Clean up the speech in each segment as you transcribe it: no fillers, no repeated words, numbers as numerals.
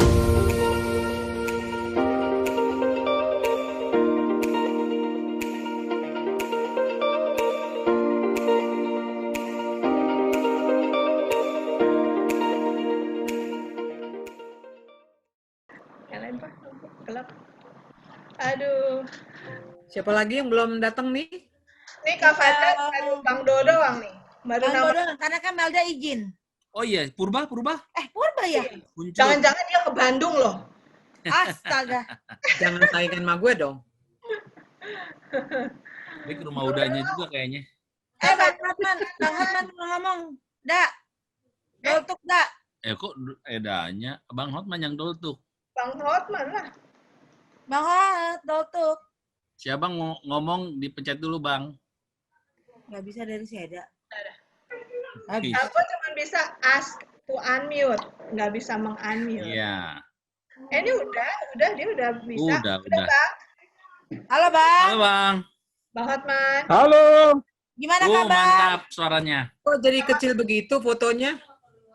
Yang lain Pak, gelap. Aduh. Siapa lagi yang belum datang nih? Nih Kak Fadra baru Bang Dodo doang nih. Baru Bang nama. Dodo, karena kan Melda izin. Oh iya, Purba. Purba ya? Muncul. Jangan-jangan dia ke Bandung loh. Astaga. Jangan saingan sama gue dong. Dia ke rumah udahnya juga kayaknya. Bang Hotman mau ngomong. Dak. Doltuk, Dak. Kok edanya Bang Hotman yang doltuk. Bang Hotman lah. Bang Hot, Doltuk. Siapa ngomong dipencet dulu, Bang. Nggak bisa dari Seda. Habis. Aku cuma bisa ask to unmute, nggak bisa meng-unmute. Iya. Ini udah, dia udah bisa. Udah. Bang. Halo, Bang. Halo, Bang. Bang Hotman. Halo. Gimana kabar? Mantap suaranya. Kok jadi kecil begitu fotonya?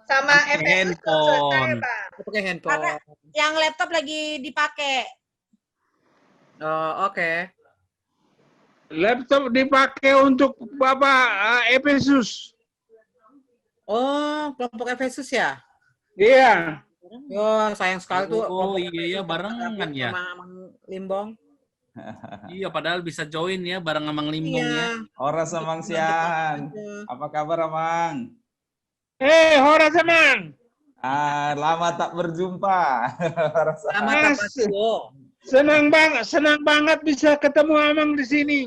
Sama handphone. Pakai handphone. Karena yang laptop lagi dipakai. Oh, oke. Laptop dipakai untuk Bapak Efesus. Oh, kelompok Efesus ya? Iya. Yo, sayang sekali tuh. Oh kelompok iya, Efesus barengan ya. sama Mang Limbong. Iya, padahal bisa join ya bareng Mang Limbong ya. Horas Amang Sian. Apa kabar Amang? Horas Amang. Lama tak berjumpa. Horas Sama Mas. Tapasio. Senang banget bisa ketemu Amang di sini.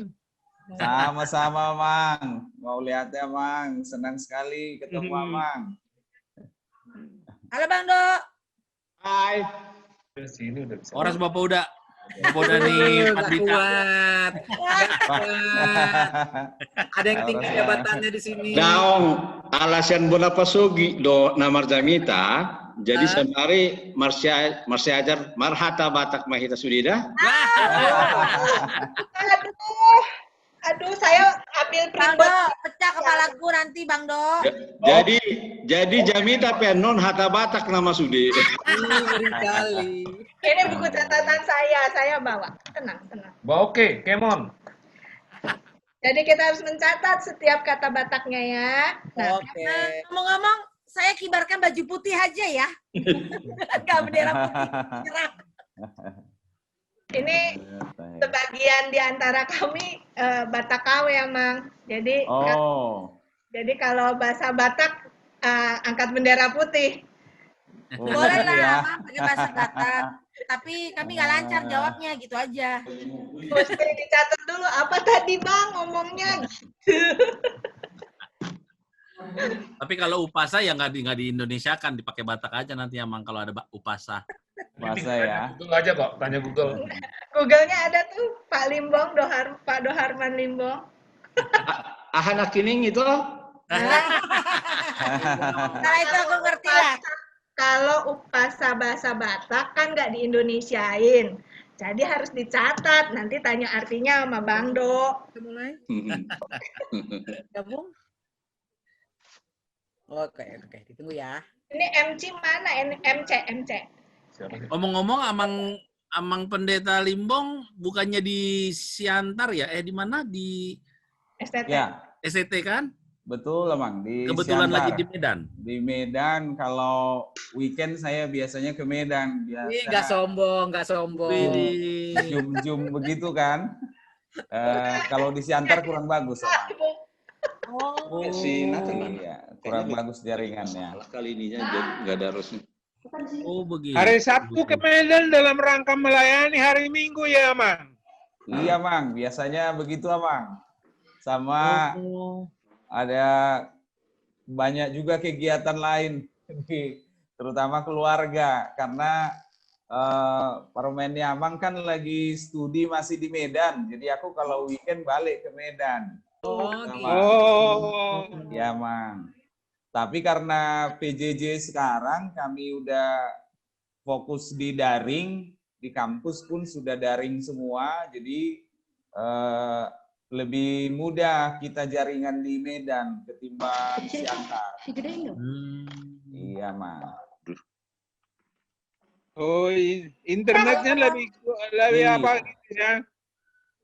Sama-sama Amang. Mau lihat ya Amang. Senang sekali ketemu Amang. Halo, Bang Do. Hai. Horas Bapak udah nih Nggak Padita. kuat. Nggak kuat. Ada yang tinggi jabatannya di sini. Daong alasan bola pasugi do namar jamita. Jadi sembari Marsya ajar marhata batak mahita sudida. Aduh, saya ambil Bang pribadi. Do, pecah kepalaku nanti, Bang Do. Jadi jamita penon hata batak nama sudi. Ngeri kali. Ini buku catatan saya bawa. Tenang. Oke, Kemon. Jadi kita harus mencatat setiap kata Bataknya ya. Nah, Oke. Ngomong-ngomong, saya kibarkan baju putih aja ya. Nggak bendera putih. Cerah. ini sebagian di antara kami Batak KW ya, Mang. Jadi jadi kalau bahasa Batak angkat bendera putih. Boleh lah, Mang, pakai bahasa Batak. Tapi kami nggak lancar jawabnya, gitu aja. Mesti dicatat dulu apa tadi Bang ngomongnya. Tapi kalau upasa ya nggak di Indonesia kan dipakai Batak aja nanti Mang kalau ada upasa. Bahasa ya. Google aja kok, tanya Google. Google-nya ada tuh Pak Limbong, Pak Doharman Limbong. Anak kining itu. Nah itu aku ngerti lah. Kalau upasa bahasa Batak kan nggak di-Indonesiain. Jadi harus dicatat. Nanti tanya artinya sama Bang Do. Kita mulai. Gabung. Oke, ditunggu ya. Ini MC mana? MC. Ngomong-ngomong Amang Pendeta Limbong bukannya di Siantar ya? Di mana? Di STT. Ya, SCT kan? betul Amang. Di Kebetulan Siantar. lagi di Medan. Di Medan, kalau weekend saya biasanya ke Medan. Ini nggak sombong. Widih. Jum-jum begitu kan. Kalau di Siantar kurang bagus. Amang. Si Nathan Iya, kurang bagus jaringannya. kali ininya nggak ada harusnya. Oh begitu. Hari Sabtu ke Medan dalam rangka melayani hari Minggu ya, Mang. Iya, Mang. Biasanya begitu, Amang. Sama ada banyak juga kegiatan lain, terutama keluarga. Karena Parmennya Amang kan lagi studi masih di Medan. Jadi aku kalau weekend balik ke Medan. Ya, Mang. Tapi karena PJJ sekarang kami udah fokus di daring, di kampus pun sudah daring semua, jadi lebih mudah kita jaringan di Medan ketimbang Siantar. Iya, Mang. Oh, internetnya lebih Iya. apa gitu ya?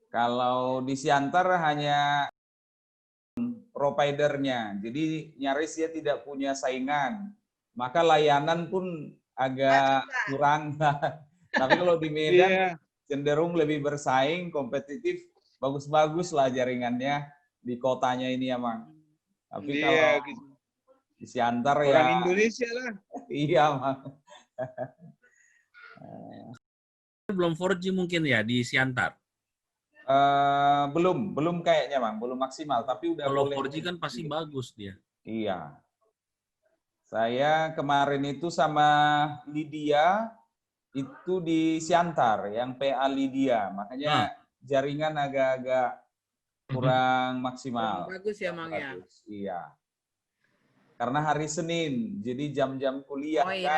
Kalau di Siantar hanya providernya, jadi nyaris dia tidak punya saingan. Maka layanan pun agak kurang. Tapi kalau di Medan Iya. cenderung lebih bersaing, kompetitif, bagus-bagus lah jaringannya di kotanya ini ya, Mang. Tapi Iya, kalau gitu. di Siantar Orang ya, Indonesia lah. iya, Mang. Belum 4G mungkin ya di Siantar. Belum kayaknya, Mang, belum maksimal. Tapi udah Kalau boleh. 4G kan pasti bagus dia. Iya. Saya kemarin itu sama Lydia itu di Siantar, yang PA Lydia. Makanya jaringan agak-agak kurang maksimal. Bagus ya, Mang ya. Bagus, iya. Karena hari Senin, jadi jam-jam kuliah Oh kan. iya,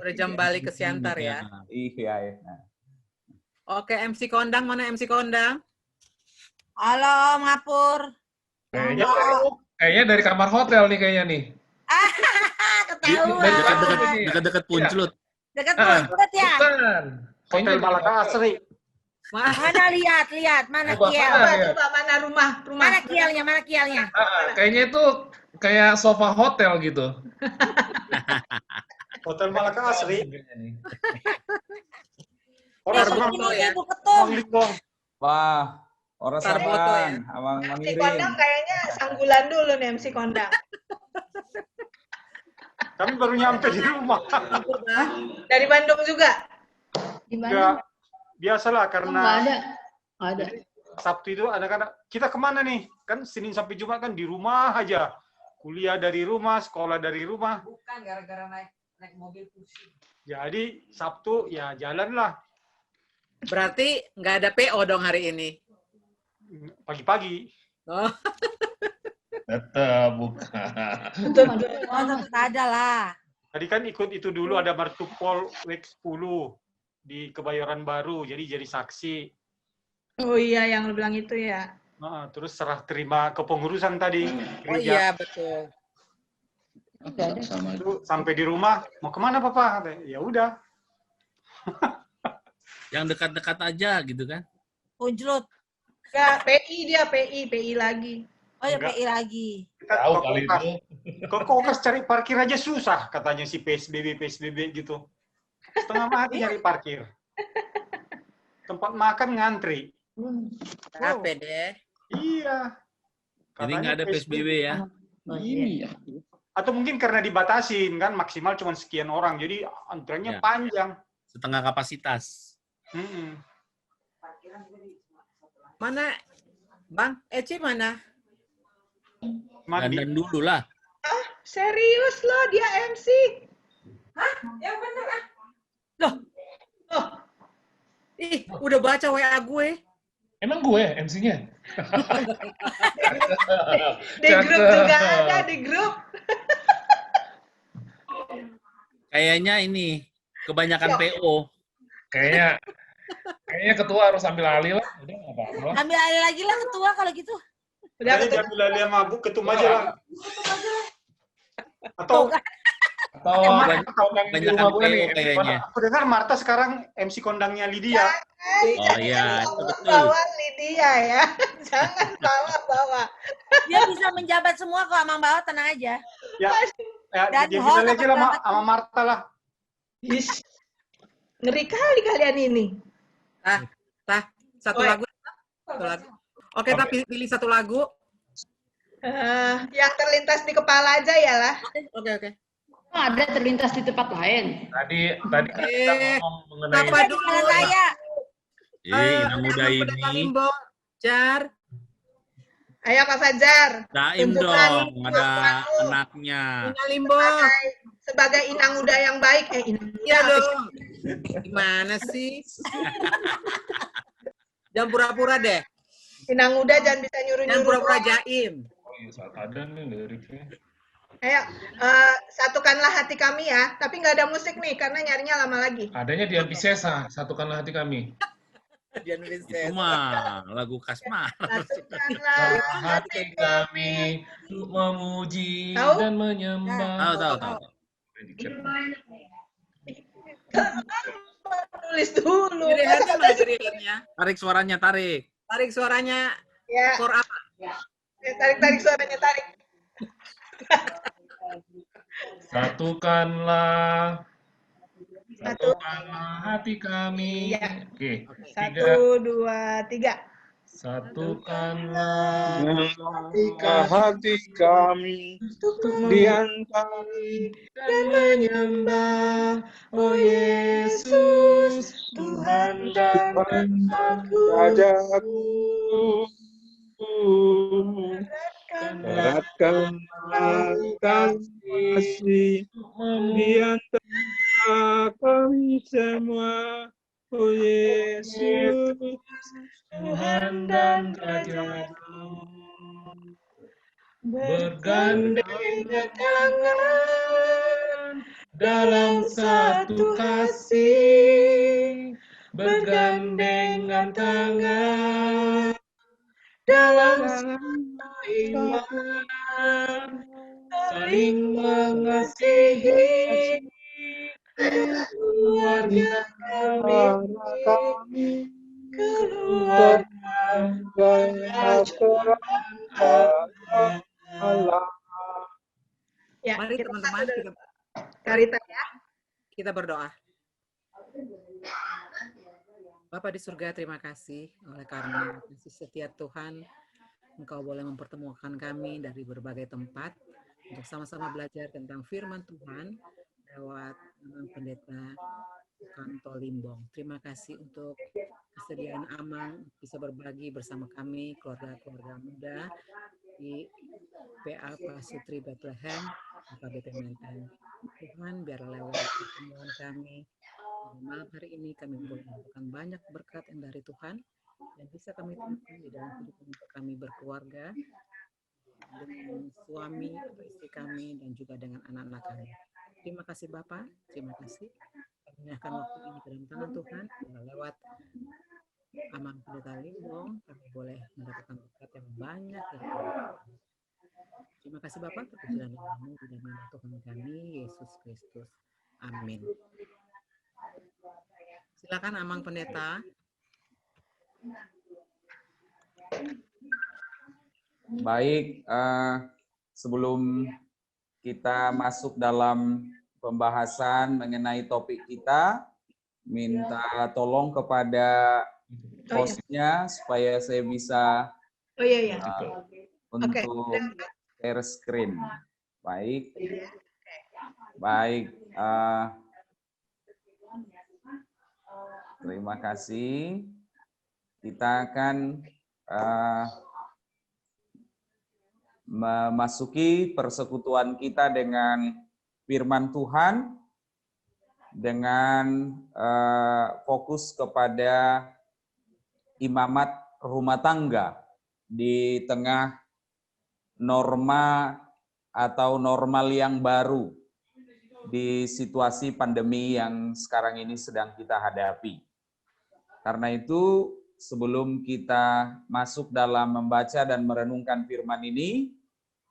udah jam balik ke Siantar ya. Iya, iya. Oke, MC Kondang, mana MC Kondang? Halo, Mapur. Kayaknya dari kamar hotel nih kayaknya nih. Ketahuan. Dekat-dekat Puncelut. Dekat Puncelut ya? Bukan. Hotel Malaka Asri. Mana lihat, mana Coba, kial? Coba mana rumah? Mana kialnya? Kayaknya itu kayak sofa hotel gitu. Hotel Malaka Asri. Ini Ibu Ketum. Wah, orang Tarboto ya? Sabang, Abang MC Manirin. Kondang kayaknya sanggulan dulu nih MC Kondang. Kami baru nyampe di rumah. Dari Bandung juga? Enggak, biasalah karena Ada. Sabtu itu anak-anak, kita kemana nih? Kan Senin sampai Jumat kan di rumah aja. Kuliah dari rumah, sekolah dari rumah. Bukan gara-gara naik mobil pusing. Jadi Sabtu ya jalanlah Berarti nggak ada PO dong hari ini. pagi-pagi. Oh, Tetap bukan. Oh, tetap ada lah. Tadi kan ikut itu dulu ada Martupol Week 10 di Kebayoran Baru, jadi saksi. Oh iya, yang lu bilang itu ya. Terus serah terima kepengurusan tadi. oh iya betul. Itu sampai di rumah, mau kemana Papa? Ya udah. Yang dekat-dekat aja gitu kan. Puncelut. Enggak, PI lagi. Oh ya, Enggak. PI lagi. Tahu kali itu. Ke Kokas cari parkir aja susah, katanya si PSBB gitu. Setengah mati nyari parkir. Tempat makan ngantri. Capek deh. Iya. Jadi nggak ada PSBB ya. Iya. Atau mungkin karena dibatasin kan maksimal cuma sekian orang, jadi antreannya Ya. panjang. Setengah kapasitas. Mana Bang Eci mana? Mandi. Dandan dulu lah. Serius loh, dia MC. Yang bener ah. Loh, Ih, udah baca WA gue. Emang gue MC-nya? di grup juga ada, di grup. Kayaknya ini kebanyakan PO. Kayaknya ketua harus ambil alih lah. Udah nggak apa-apa. Ambil alih lagi lah ketua kalau gitu. Udah Jadi ketemu. diambil alih sama Bu Ketum aja lah. Atau Atau yang di Kebanyakan rumah gue nih. PO kayaknya. aku dengar Marta sekarang MC kondangnya Lydia. Oh iya, itu betul. Bawa Lydia ya. Jangan bawa. Dia bisa menjabat semua kok, Mang Bawa, tenang aja. Ya, Dan dia host bilang aja lah dapat sama Marta lah. Ish. Ngeri kali kalian ini. Satu Oi. lagu. Oke, tapi pilih satu lagu. Yang terlintas di kepala aja ya lah. Oke. Ada terlintas di tempat lain. Tadi kita ngomong mengenai Apa Ada di dulu? jalan raya. Anak muda Pendeta ini. Limbong, Jar. Ayo Kak Fajar. Daim Tunjukkan dong, ada kemampuanmu anaknya. Ina Limbong. sebagai inang muda yang baik. Inang muda. Iya dong. Gimana sih? Jangan pura-pura deh. Inang muda jangan bisa Jangan nyuruh-nyuruh. pura-pura jaim. Oh iya, saat ada nih liriknya. Ayo, satukanlah hati kami ya. Tapi nggak ada musik nih, karena nyarinya lama lagi. Adanya di Antisesa, satukanlah hati kami. Jangan riset. Itu mah lagu Kasmar. Satukanlah Hati kami untuk memuji Tahu? dan menyembah. Tahu. Tulis dulu. Rehatnya mana rehatnya? Tarik suaranya, tarik. Tarik suaranya. Ya. For apa? Tarik suaranya, tarik. Satukanlah hati kami. Ya. Oke. 1, 2, 3. Satukanlah hati kami di antara dan menyembah, oh Yesus, Tuhan dan Rajaku. Eratkanlah kasih di antara kami semua, oh Yesus, Tuhan dan Rajaku. Bergandengan tangan dalam satu kasih, bergandengan tangan dalam satu iman, saling mengasihi keluarga kami, keluarga Allah. Ya, Mari teman-teman Karita ya. Kita berdoa. Bapa di surga, terima kasih oleh karena kasih setia Tuhan, Engkau boleh mempertemukan kami dari berbagai tempat untuk sama-sama belajar tentang firman Tuhan lewat pendeta Kanto Limbong. Terima kasih untuk kesediaan Amang bisa berbagi bersama kami, keluarga-keluarga muda di PA Pasutri Bethlehem, KBP Menteng. Tuhan, biarlah lewat pertemuan kami malam hari ini kami boleh mendapatkan banyak berkat yang dari Tuhan yang bisa kami terapkan di dalam kehidupan kami berkeluarga dengan suami atau istri kami dan juga dengan anak-anak kami. Terima kasih Bapak, terima kasih. Kami menyerahkan waktu ini ke dalam tangan Tuhan. Lewat Amang Pendeta Limbong kami boleh mendapatkan berkat yang banyak dari Tuhan. Terima kasih Bapak, terpujilah namamu di dalam nama Tuhan kami Yesus Kristus. Amin. Silakan Amang Pendeta. Baik, sebelum kita masuk dalam pembahasan mengenai topik kita, minta tolong kepada hostnya supaya saya bisa untuk share screen. Baik, baik. Terima kasih. Kita akan memasuki persekutuan kita dengan firman Tuhan dengan fokus kepada imamat rumah tangga di tengah norma atau normal yang baru di situasi pandemi yang sekarang ini sedang kita hadapi. Karena itu, sebelum kita masuk dalam membaca dan merenungkan firman ini,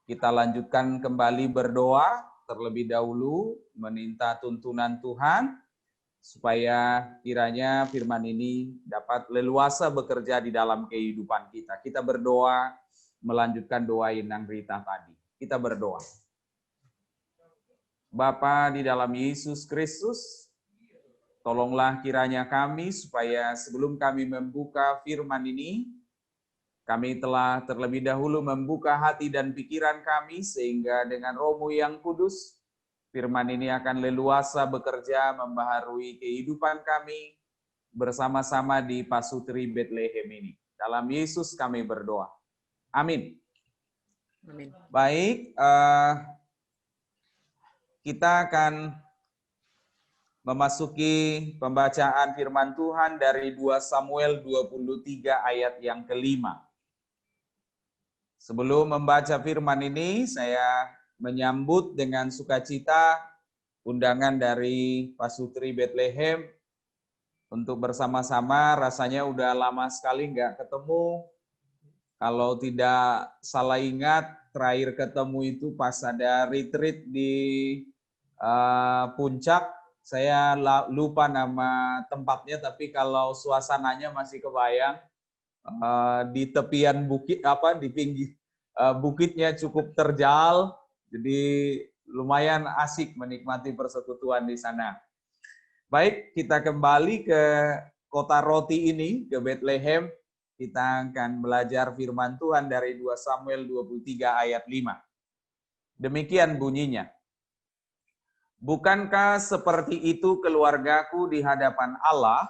kita lanjutkan kembali berdoa terlebih dahulu, meminta tuntunan Tuhan, supaya kiranya firman ini dapat leluasa bekerja di dalam kehidupan kita. Kita berdoa, melanjutkan doa Inang Rita tadi. Kita berdoa. Bapa di dalam Yesus Kristus, tolonglah kiranya kami supaya sebelum kami membuka firman ini, kami telah terlebih dahulu membuka hati dan pikiran kami sehingga dengan Roh-Mu yang kudus, firman ini akan leluasa bekerja membaharui kehidupan kami bersama-sama di Pasutri Bethlehem ini. Dalam Yesus kami berdoa. Amin. Amin. Baik, kita akan memasuki pembacaan firman Tuhan dari 2 Samuel 23 ayat yang kelima. Sebelum membaca firman ini, saya menyambut dengan sukacita undangan dari Pasutri Bethlehem untuk bersama-sama. Rasanya udah lama sekali nggak ketemu. Kalau tidak salah ingat, terakhir ketemu itu pas ada retreat di Puncak Saya lupa nama tempatnya, tapi kalau suasananya masih kebayang, di tepian bukit di pinggir bukitnya cukup terjal, jadi lumayan asik menikmati persekutuan di sana. Baik, kita kembali ke kota roti ini, ke Bethlehem. Kita akan belajar firman Tuhan dari 2 Samuel 23 ayat 5. Demikian bunyinya. Bukankah seperti itu keluargaku di hadapan Allah?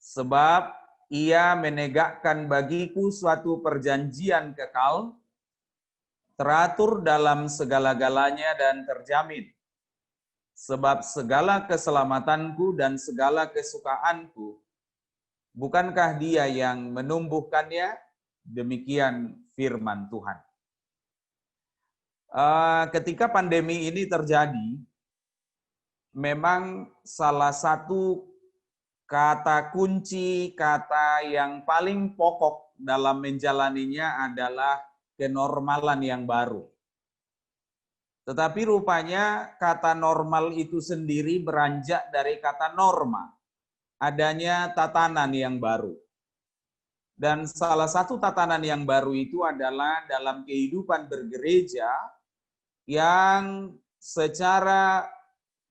Sebab Ia menegakkan bagiku suatu perjanjian kekal, teratur dalam segala-galanya dan terjamin. Sebab segala keselamatanku dan segala kesukaanku, bukankah Dia yang menumbuhkannya? Demikian firman Tuhan. Ketika pandemi ini terjadi, memang salah satu kata kunci, kata yang paling pokok dalam menjalaninya adalah kenormalan yang baru. Tetapi rupanya kata normal itu sendiri beranjak dari kata norma, adanya tatanan yang baru. Dan salah satu tatanan yang baru itu adalah dalam kehidupan bergereja yang secara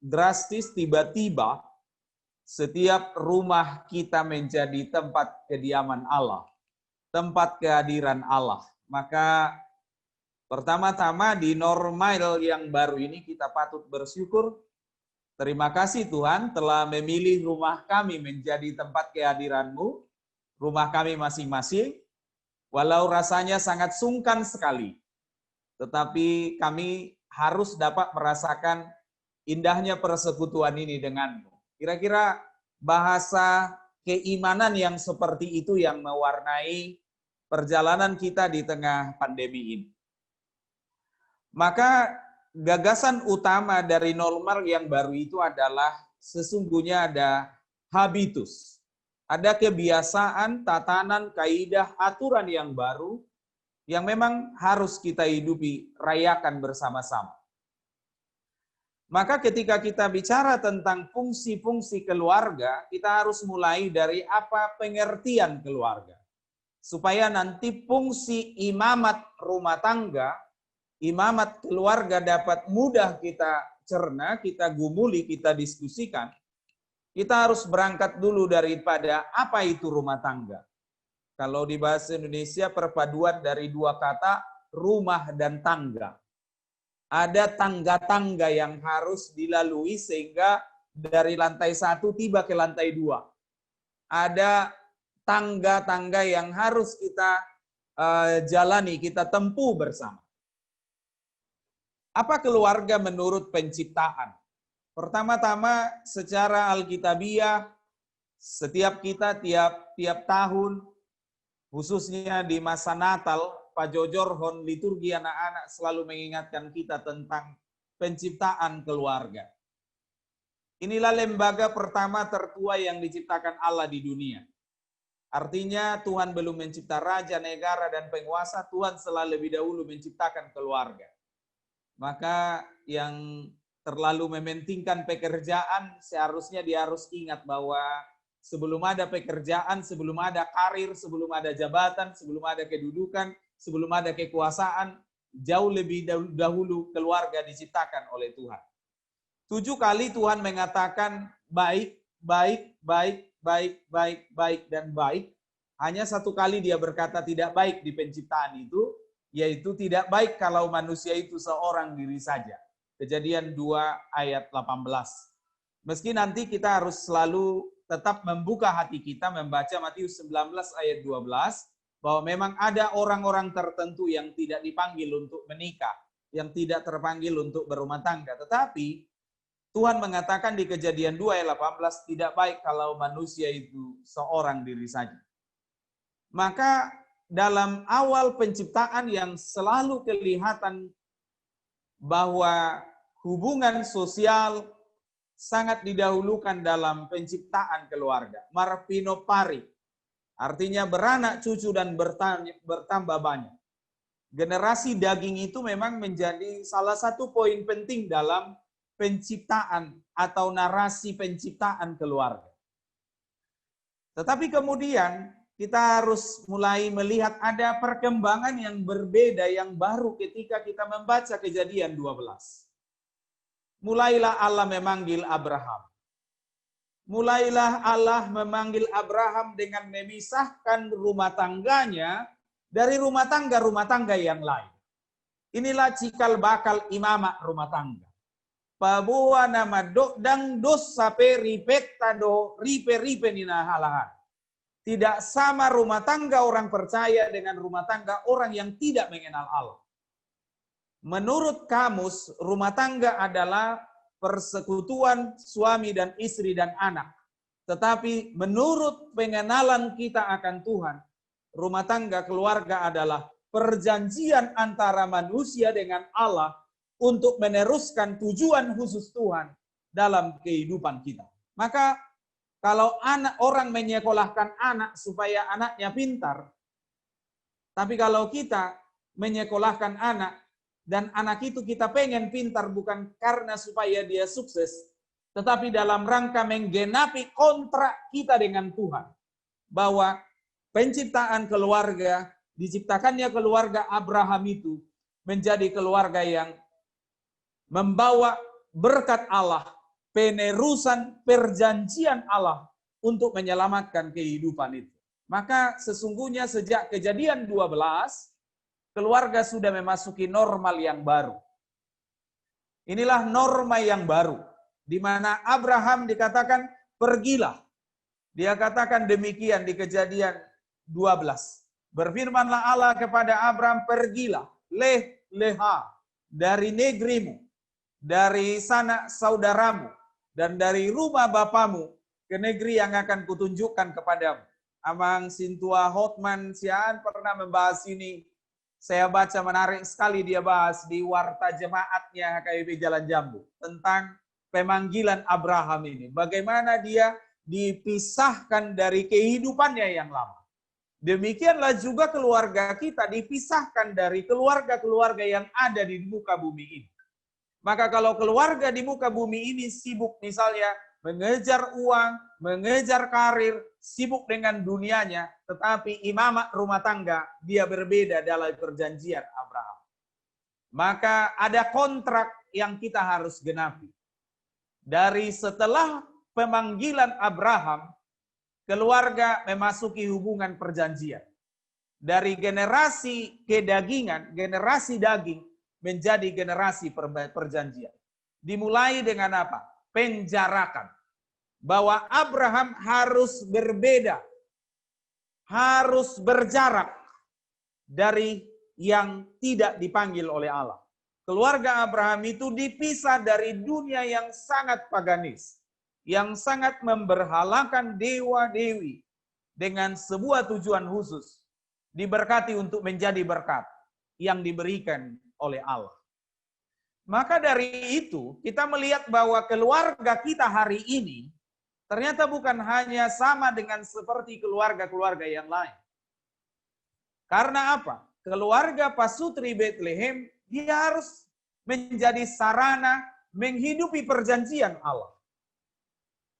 drastis tiba-tiba setiap rumah kita menjadi tempat kediaman Allah, tempat kehadiran Allah. Maka pertama-tama di normal yang baru ini kita patut bersyukur. Terima kasih Tuhan telah memilih rumah kami menjadi tempat kehadiran-Mu, rumah kami masing-masing, walau rasanya sangat sungkan sekali. Tetapi kami harus dapat merasakan indahnya persekutuan ini denganmu. Kira-kira bahasa keimanan yang seperti itu yang mewarnai perjalanan kita di tengah pandemi ini. Maka gagasan utama dari normal yang baru itu adalah sesungguhnya ada habitus. Ada kebiasaan, tatanan, kaidah, aturan yang baru yang memang harus kita hidupi, rayakan bersama-sama. Maka ketika kita bicara tentang fungsi-fungsi keluarga, kita harus mulai dari apa pengertian keluarga. Supaya nanti fungsi imamat rumah tangga, imamat keluarga dapat mudah kita cerna, kita gumuli, kita diskusikan. Kita harus berangkat dulu daripada apa itu rumah tangga. Kalau di bahasa Indonesia perpaduan dari dua kata rumah dan tangga. Ada tangga-tangga yang harus dilalui sehingga dari lantai 1 tiba ke lantai 2. Ada tangga-tangga yang harus kita jalani, kita tempuh bersama. Apa keluarga menurut penciptaan? Pertama-tama secara alkitabiah, setiap kita tiap tahun, khususnya di masa Natal, Pak Jojor Hon liturgi anak-anak selalu mengingatkan kita tentang penciptaan keluarga. Inilah lembaga pertama tertua yang diciptakan Allah di dunia. Artinya Tuhan belum mencipta raja, negara, dan penguasa, Tuhan telah lebih dahulu menciptakan keluarga. Maka yang terlalu mementingkan pekerjaan, seharusnya dia harus ingat bahwa sebelum ada pekerjaan, sebelum ada karir, sebelum ada jabatan, sebelum ada kedudukan, sebelum ada kekuasaan, jauh lebih dahulu keluarga diciptakan oleh Tuhan. 7 kali Tuhan mengatakan baik, baik, baik, baik, baik, baik, dan baik. Hanya 1 kali dia berkata tidak baik di penciptaan itu, yaitu tidak baik kalau manusia itu seorang diri saja. Kejadian 2 ayat 18. Meski nanti kita harus selalu tetap membuka hati kita membaca Matius 19 ayat 12 bahwa memang ada orang-orang tertentu yang tidak dipanggil untuk menikah, yang tidak terpanggil untuk berumah tangga. Tetapi Tuhan mengatakan di Kejadian 2 ayat 18 tidak baik kalau manusia itu seorang diri saja. Maka dalam awal penciptaan yang selalu kelihatan bahwa hubungan sosial sangat didahulukan dalam penciptaan keluarga. Marpinopari, artinya beranak cucu dan bertambah banyak. Generasi daging itu memang menjadi salah satu poin penting dalam penciptaan atau narasi penciptaan keluarga. Tetapi kemudian kita harus mulai melihat ada perkembangan yang berbeda, yang baru ketika kita membaca Kejadian 12. Mulailah Allah memanggil Abraham. Mulailah Allah memanggil Abraham dengan memisahkan rumah tangganya dari rumah tangga yang lain. Inilah cikal bakal imamah rumah tangga. Pabuwa nama dang dos sape ripet tado ripe nina halahan. Tidak sama rumah tangga orang percaya dengan rumah tangga orang yang tidak mengenal Allah. Menurut kamus, rumah tangga adalah persekutuan suami dan istri dan anak. Tetapi menurut pengenalan kita akan Tuhan, rumah tangga keluarga adalah perjanjian antara manusia dengan Allah untuk meneruskan tujuan khusus Tuhan dalam kehidupan kita. Maka kalau orang menyekolahkan anak supaya anaknya pintar, tapi kalau kita menyekolahkan anak dan anak itu kita pengen pintar bukan karena supaya dia sukses, tetapi dalam rangka menggenapi kontrak kita dengan Tuhan. Bahwa penciptaan keluarga, diciptakannya keluarga Abraham itu menjadi keluarga yang membawa berkat Allah, penerusan perjanjian Allah untuk menyelamatkan kehidupan itu. Maka sesungguhnya sejak Kejadian 12, keluarga sudah memasuki normal yang baru. Inilah norma yang baru, di mana Abraham dikatakan pergilah. Dia katakan demikian di Kejadian 12. Berfirmanlah Allah kepada Abraham, pergilah, leha, dari negerimu, dari sanak saudaramu, dan dari rumah bapamu, ke negeri yang akan kutunjukkan kepadamu. Amang Sintua Hotman Siaan pernah membahas ini. Saya baca menarik sekali dia bahas di Warta Jemaatnya HKBP Jalan Jambu tentang pemanggilan Abraham ini. Bagaimana dia dipisahkan dari kehidupannya yang lama. Demikianlah juga keluarga kita dipisahkan dari keluarga-keluarga yang ada di muka bumi ini. Maka kalau keluarga di muka bumi ini sibuk misalnya mengejar uang, mengejar karir, sibuk dengan dunianya, tetapi imamah rumah tangga, dia berbeda dalam perjanjian Abraham. Maka ada kontrak yang kita harus genapi. Dari setelah pemanggilan Abraham, keluarga memasuki hubungan perjanjian. Dari generasi kedagingan, generasi daging, menjadi generasi perjanjian. Dimulai dengan apa? Penjarakan. Bahwa Abraham harus berbeda, harus berjarak dari yang tidak dipanggil oleh Allah. Keluarga Abraham itu dipisah dari dunia yang sangat paganis, yang sangat memberhalakan dewa-dewi dengan sebuah tujuan khusus, diberkati untuk menjadi berkat yang diberikan oleh Allah. Maka dari itu, kita melihat bahwa keluarga kita hari ini ternyata bukan hanya sama dengan seperti keluarga-keluarga yang lain. Karena apa? Keluarga Pasutri Bethlehem, dia harus menjadi sarana menghidupi perjanjian Allah.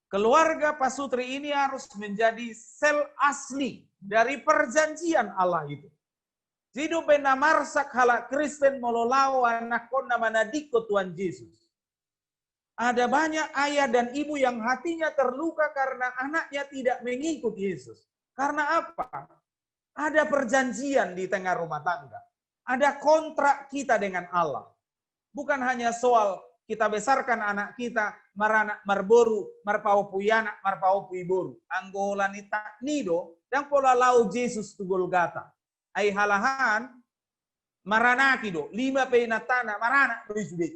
Keluarga Pasutri ini harus menjadi sel asli dari perjanjian Allah itu. Hidup benamarsak halak Kristen mololawa nakona manadiko Tuhan Yesus. Ada banyak ayah dan ibu yang hatinya terluka karena anaknya tidak mengikuti Yesus. Karena apa? Ada perjanjian di tengah rumah tangga. Ada kontrak kita dengan Allah. Bukan hanya soal kita besarkan anak kita, maranak marboru, marpau puyana, marpau puiboru. Anggola ni tak nido, dan pola lau Yesus tu Golgata. Ay halahan, maranaki do, 5 penatana, maranak berisubit.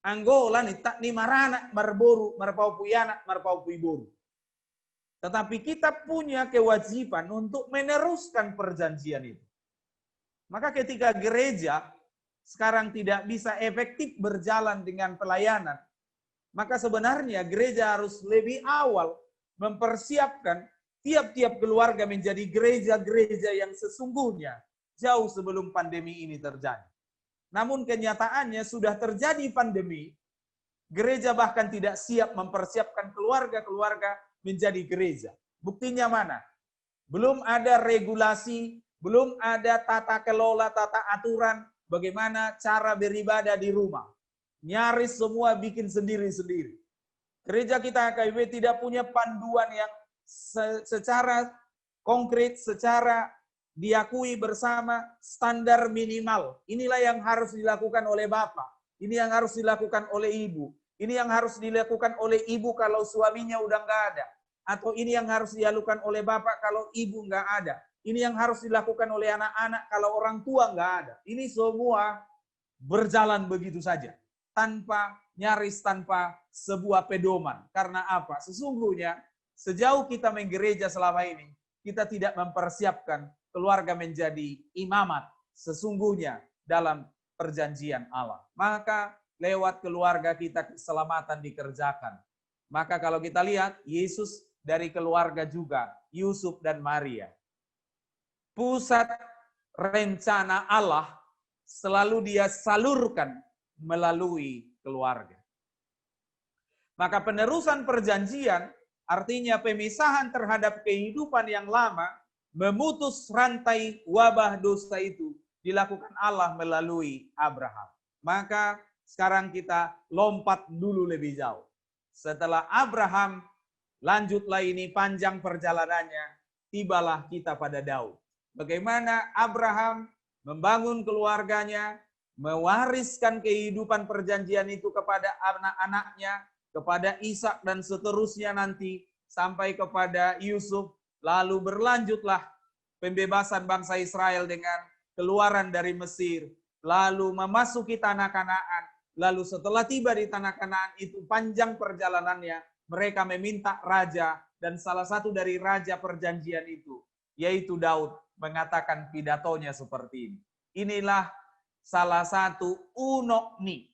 Anggola ni tak ni maranak marboru, marpau puyana, marpau puiboru. Tetapi kita punya kewajiban untuk meneruskan perjanjian itu. Maka ketika gereja sekarang tidak bisa efektif berjalan dengan pelayanan, maka sebenarnya gereja harus lebih awal mempersiapkan tiap-tiap keluarga menjadi gereja-gereja yang sesungguhnya jauh sebelum pandemi ini terjadi. Namun kenyataannya sudah terjadi pandemi, Gereja bahkan tidak siap mempersiapkan keluarga-keluarga menjadi gereja. Buktinya mana? Belum ada regulasi, belum ada tata kelola, tata aturan bagaimana cara beribadah di rumah. Nyaris semua bikin sendiri-sendiri. Gereja kita KIB tidak punya panduan yang secara konkret, secara diakui bersama standar minimal. Inilah yang harus dilakukan oleh bapak. Ini yang harus dilakukan oleh ibu. Ini yang harus dilakukan oleh ibu kalau suaminya udah nggak ada. Atau ini yang harus dilakukan oleh bapak kalau ibu nggak ada. Ini yang harus dilakukan oleh anak-anak kalau orang tua nggak ada. Ini semua berjalan begitu saja. Nyaris tanpa sebuah pedoman. Karena apa? Sesungguhnya sejauh kita menggereja selama ini, kita tidak mempersiapkan keluarga menjadi imamat sesungguhnya dalam perjanjian Allah. Maka lewat keluarga kita keselamatan dikerjakan. Maka kalau kita lihat, Yesus dari keluarga juga, Yusuf dan Maria. Pusat rencana Allah selalu dia salurkan melalui keluarga. Maka penerusan perjanjian artinya pemisahan terhadap kehidupan yang lama, memutus rantai wabah dosa itu dilakukan Allah melalui Abraham. Maka sekarang kita lompat dulu lebih jauh. Setelah Abraham, lanjutlah ini panjang perjalanannya, tibalah kita pada Daud. Bagaimana Abraham membangun keluarganya, mewariskan kehidupan perjanjian itu kepada anak-anaknya, kepada Ishak dan seterusnya nanti, sampai kepada Yusuf. Lalu berlanjutlah pembebasan bangsa Israel dengan keluaran dari Mesir, lalu memasuki tanah Kanaan. Lalu setelah tiba di tanah Kanaan itu panjang perjalanannya, mereka meminta raja, dan salah satu dari raja perjanjian itu, yaitu Daud, mengatakan pidatonya seperti ini. Inilah salah satu unok nih,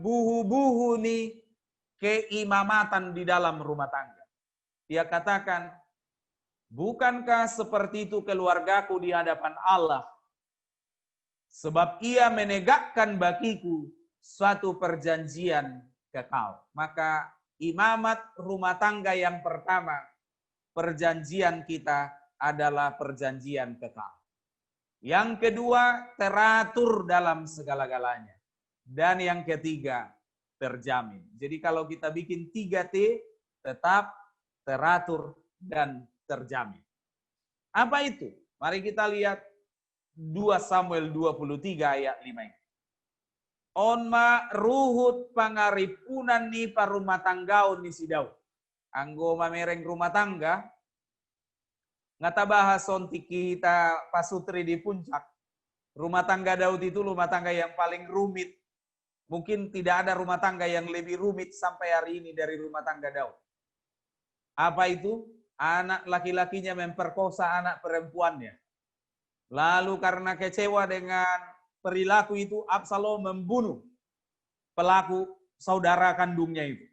buhu-buhu nih keimamatan di dalam rumah tangga. Dia katakan, bukankah seperti itu keluargaku di hadapan Allah? Sebab ia menegakkan bagiku suatu perjanjian kekal. Maka imamat rumah tangga yang pertama, perjanjian kita adalah perjanjian kekal. Yang kedua, teratur dalam segala-galanya. Dan yang ketiga, terjamin. Jadi kalau kita bikin 3T, tetap, teratur, dan terjamin. Apa itu? Mari kita lihat 2 Samuel 23 ayat 5. Onma ruhut pangaripunan ni parumah tanggaon ni si Daud. Anggo mamereng rumah tangga, ngata bahas onti kita pasutri di puncak. Rumah tangga Daud itu rumah tangga yang paling rumit. Mungkin tidak ada rumah tangga yang lebih rumit sampai hari ini dari rumah tangga Daud. Apa itu? Anak laki-lakinya memperkosa anak perempuannya. Lalu karena kecewa dengan perilaku itu, Absalom membunuh pelaku saudara kandungnya itu.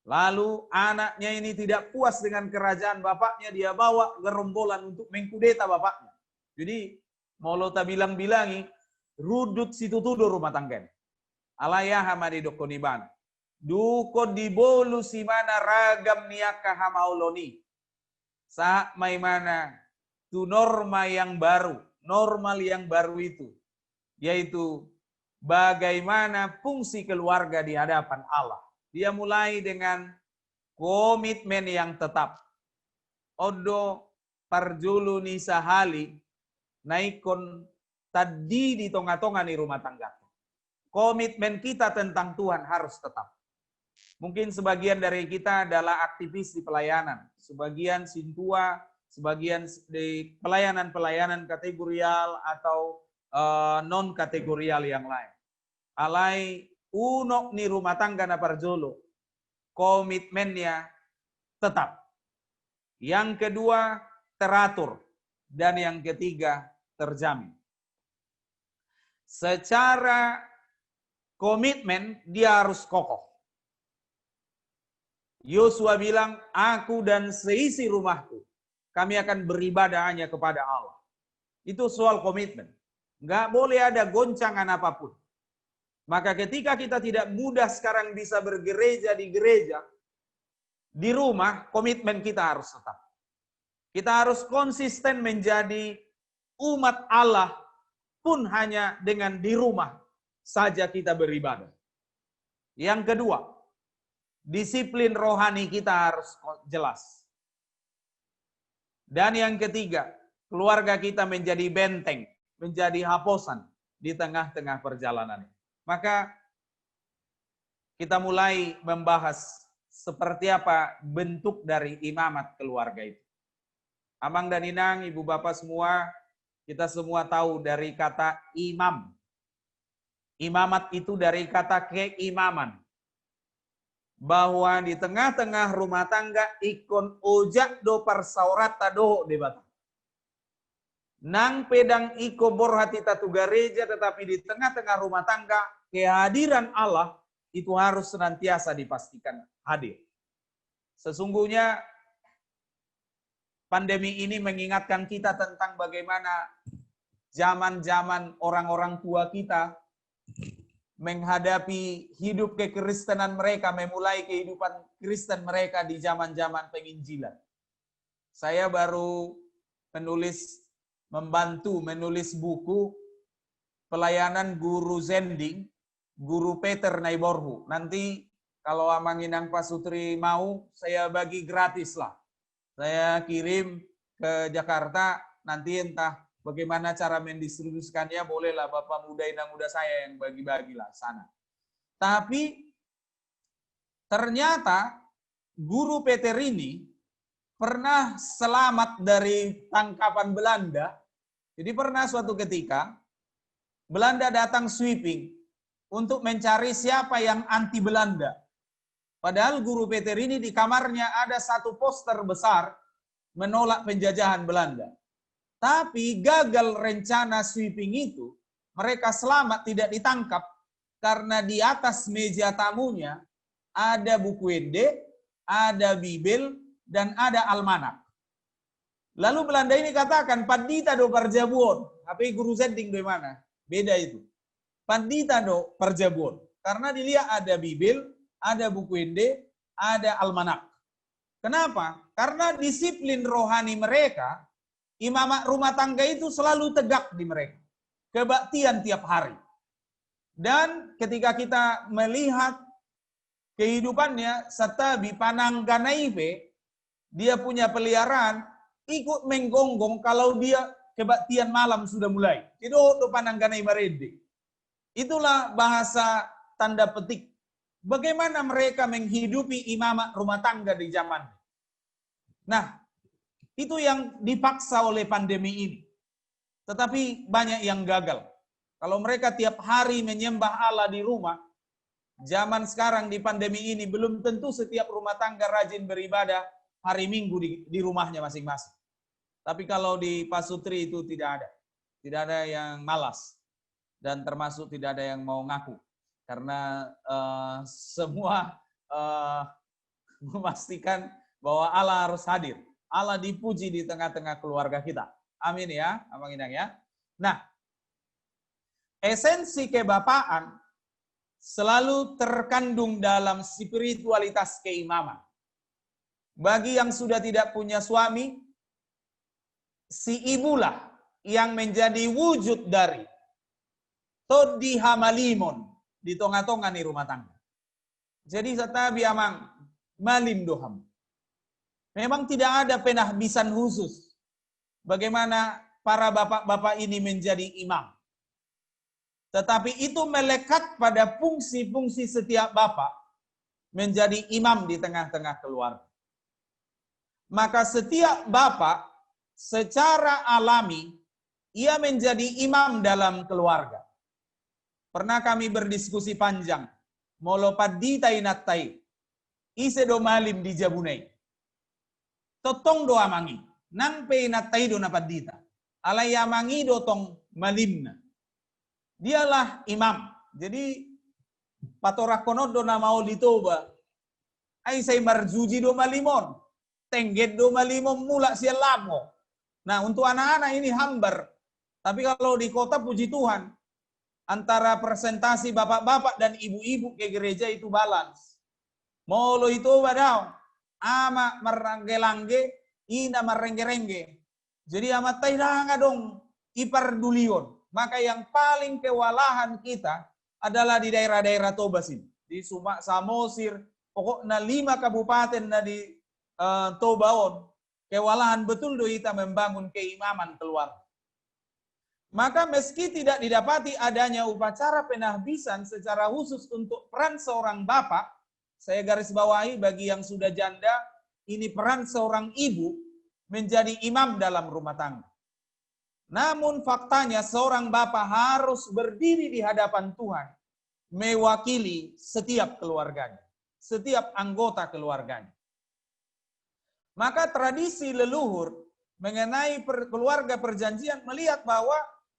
Lalu anaknya ini tidak puas dengan kerajaan bapaknya, dia bawa gerombolan untuk mengkudeta bapaknya. Jadi, molota bilang-bilangi, rudut situ tuduh rumah tangga. Alayah hamadi dokoniban. Duko dibolu si mana ragam niaka hamauloni. Saat maimana itu norma yang baru, normal yang baru itu, yaitu bagaimana fungsi keluarga di hadapan Allah. Dia mulai dengan komitmen yang tetap. Odo parjulu ni sahali naikon tadi di tonga-tonga di rumah tangga. Komitmen kita tentang Tuhan harus tetap. Mungkin sebagian dari kita adalah aktivis di pelayanan, sebagian sintua, sebagian di pelayanan-pelayanan kategorial atau non-kategorial yang lain. Alai unok ni rumah tangga na parjolo, komitmennya tetap. Yang kedua, teratur. Dan yang ketiga, terjamin. Secara komitmen, dia harus kokoh. Yosua bilang, aku dan seisi rumahku, kami akan beribadah hanya kepada Allah. Itu soal komitmen. Nggak boleh ada goncangan apapun. Maka ketika kita tidak mudah sekarang bisa bergereja di gereja, di rumah komitmen kita harus tetap. Kita harus konsisten menjadi umat Allah pun hanya dengan di rumah saja kita beribadah. Yang kedua, disiplin rohani kita harus jelas. Dan yang ketiga, keluarga kita menjadi benteng, menjadi haposan di tengah-tengah perjalanan. Maka kita mulai membahas seperti apa bentuk dari imamat keluarga itu. Amang dan Inang, ibu bapak semua, kita semua tahu dari kata imam. Imamat itu dari kata keimaman. Bahwa di tengah-tengah rumah tangga ikon ojak do parsaurata do debata. Nang pedang iko borhati tatu gereja, tetapi di tengah-tengah rumah tangga kehadiran Allah itu harus senantiasa dipastikan hadir. Sesungguhnya pandemi ini mengingatkan kita tentang bagaimana zaman-zaman orang-orang tua kita menghadapi hidup kekristenan mereka, memulai kehidupan Kristen mereka di zaman-zaman penginjilan. Saya baru membantu menulis buku pelayanan guru Zending, guru Peter Naiborhu. Nanti kalau Amang Inang Pasutri mau, saya bagi gratis lah. Saya kirim ke Jakarta, nanti entah bagaimana cara mendistribusikannya, bolehlah Bapak muda Inang muda saya yang bagi-bagilah sana. Tapi ternyata guru Peter ini pernah selamat dari tangkapan Belanda. Jadi pernah suatu ketika Belanda datang sweeping untuk mencari siapa yang anti Belanda. Padahal guru Peter ini di kamarnya ada satu poster besar menolak penjajahan Belanda. Tapi gagal rencana sweeping itu, mereka selamat tidak ditangkap karena di atas meja tamunya ada buku Ende, ada Bibel, dan ada almanak. Lalu Belanda ini katakan, Pandita do Parjabuon. Tapi guru Zending di mana? Beda itu. Pandita do Parjabuon. Karena dilihat ada Bibel, ada buku Ende, ada almanak. Kenapa? Karena disiplin rohani mereka, imamat rumah tangga itu selalu tegak di mereka. Kebaktian tiap hari. Dan ketika kita melihat kehidupannya, Satabi Panangganaipe, dia punya peliharaan, ikut menggonggong kalau dia kebaktian malam sudah mulai. Itu Panangganai Marede. Itulah bahasa tanda petik. Bagaimana mereka menghidupi imamat rumah tangga di zaman. Nah, itu yang dipaksa oleh pandemi ini. Tetapi banyak yang gagal. Kalau mereka tiap hari menyembah Allah di rumah, zaman sekarang di pandemi ini belum tentu setiap rumah tangga rajin beribadah hari Minggu di rumahnya masing-masing. Tapi kalau di Pasutri itu tidak ada. Tidak ada yang malas. Dan termasuk tidak ada yang mau ngaku. Karena semua memastikan bahwa Allah harus hadir. Allah dipuji di tengah-tengah keluarga kita. Amin ya, Amang Inang ya. Nah, esensi kebapaan selalu terkandung dalam spiritualitas keimaman. Bagi yang sudah tidak punya suami, si ibulah yang menjadi wujud dari Todi Hamalimon di tengah-tengah nih rumah tangga. Jadi satabi amang malim doham. Memang tidak ada penahbisan khusus bagaimana para bapak-bapak ini menjadi imam. Tetapi itu melekat pada fungsi-fungsi setiap bapak menjadi imam di tengah-tengah keluarga. Maka setiap bapak secara alami ia menjadi imam dalam keluarga. Pernah kami berdiskusi panjang. Molo padita inatai. Ise do malim di jabunai. Totong do amangi. Nang pe inatai do na padita. Alay amangi do tong malimna. Dialah imam. Jadi patorakonod do na mau ditoba. Ay say marjuji do malimon. Tengget do malimon mula siya lamo. Nah untuk anak-anak ini hambar. Tapi kalau di kota puji Tuhan. antara presentasi bapak-bapak dan ibu-ibu ke gereja itu balance. Molo itu badao, ama merangge-langge, ina merengge-rengge. Jadi amat taidanga dong ipardulion. Maka yang paling kewalahan kita adalah di daerah-daerah Toba sini. Di Sumak, Samosir, pokoknya 5 kabupaten na di Tobaon. Kewalahan betul do kita membangun keimaman keluarga. Maka meski tidak didapati adanya upacara penahbisan secara khusus untuk peran seorang bapak, saya garis bawahi bagi yang sudah janda, ini peran seorang ibu menjadi imam dalam rumah tangga. Namun faktanya seorang bapak harus berdiri di hadapan Tuhan, mewakili setiap keluarganya, setiap anggota keluarganya. Maka tradisi leluhur mengenai keluarga perjanjian melihat bahwa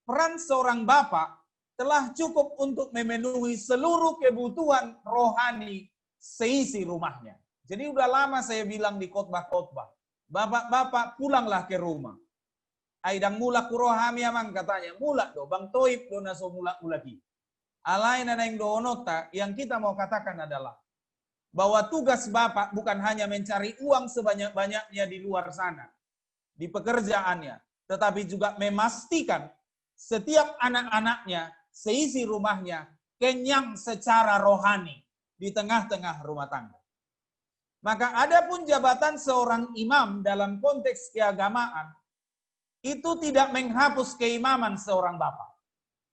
peran seorang bapak telah cukup untuk memenuhi seluruh kebutuhan rohani seisi rumahnya. Jadi udah lama saya bilang di khotbah-khotbah, bapak-bapak pulanglah ke rumah. Aidang mulak kurohami amang katanya, mulak do, Bang Toib do naso mulak-mulak. Alain yang doonota, yang kita mau katakan adalah bahwa tugas bapak bukan hanya mencari uang sebanyak-banyaknya di luar sana, di pekerjaannya, tetapi juga memastikan setiap anak-anaknya, seisi rumahnya, kenyang secara rohani di tengah-tengah rumah tangga. Maka ada pun jabatan seorang imam dalam konteks keagamaan, itu tidak menghapus keimaman seorang bapak.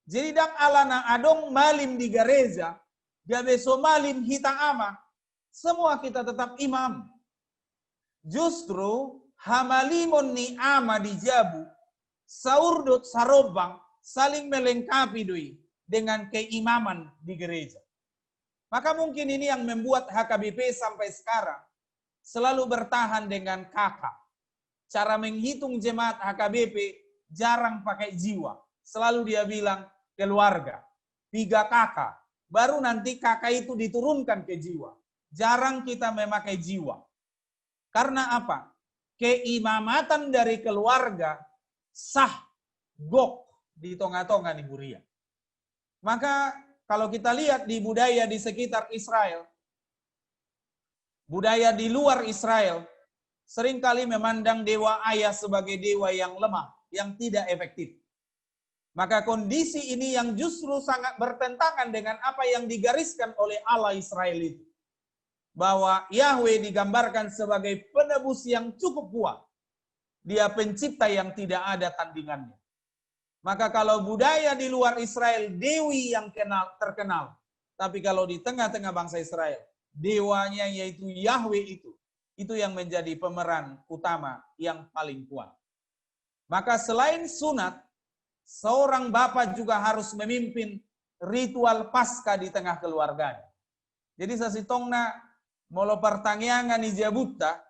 Jadi dang alana adong malim di gereja, dia beso malim hita ama, semua kita tetap imam. Justru hamalimon ni ama di jabu, saurdut sarobang, saling melengkapi doi dengan keimaman di gereja. Maka mungkin ini yang membuat HKBP sampai sekarang selalu bertahan dengan kakak. Cara menghitung jemaat HKBP jarang pakai jiwa. Selalu dia bilang keluarga, 3 kakak. Baru nanti kakak itu diturunkan ke jiwa. Jarang kita memakai jiwa. Karena apa? Keimamatan dari keluarga sah, gok di tonga-tonga di Buria. Maka kalau kita lihat di budaya di sekitar Israel, budaya di luar Israel, seringkali memandang dewa ayah sebagai dewa yang lemah, yang tidak efektif. Maka kondisi ini yang justru sangat bertentangan dengan apa yang digariskan oleh Allah Israel itu. Bahwa Yahweh digambarkan sebagai penebus yang cukup kuat. Dia pencipta yang tidak ada tandingannya. Maka kalau budaya di luar Israel, dewi yang terkenal. Tapi kalau di tengah-tengah bangsa Israel, dewanya yaitu Yahweh itu yang menjadi pemeran utama yang paling kuat. Maka selain sunat, seorang bapak juga harus memimpin ritual Paskah di tengah keluarganya. Jadi sasitongna molo pertangyangan ni jabuta,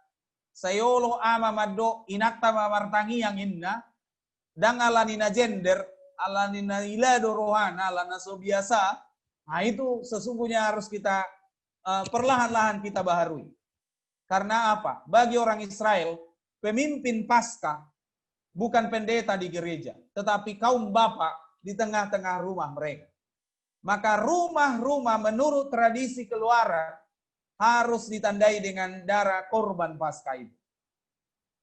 sayolo ama mado inakta mamartangi yang inna, dan alanina gender, alanina ilado rohana, alana so biasa, nah itu sesungguhnya harus kita perlahan-lahan kita baharui. Karena apa? Bagi orang Israel, pemimpin Paskah bukan pendeta di gereja, tetapi kaum bapak di tengah-tengah rumah mereka. Maka rumah-rumah menurut tradisi keluaran harus ditandai dengan darah korban Paskah itu.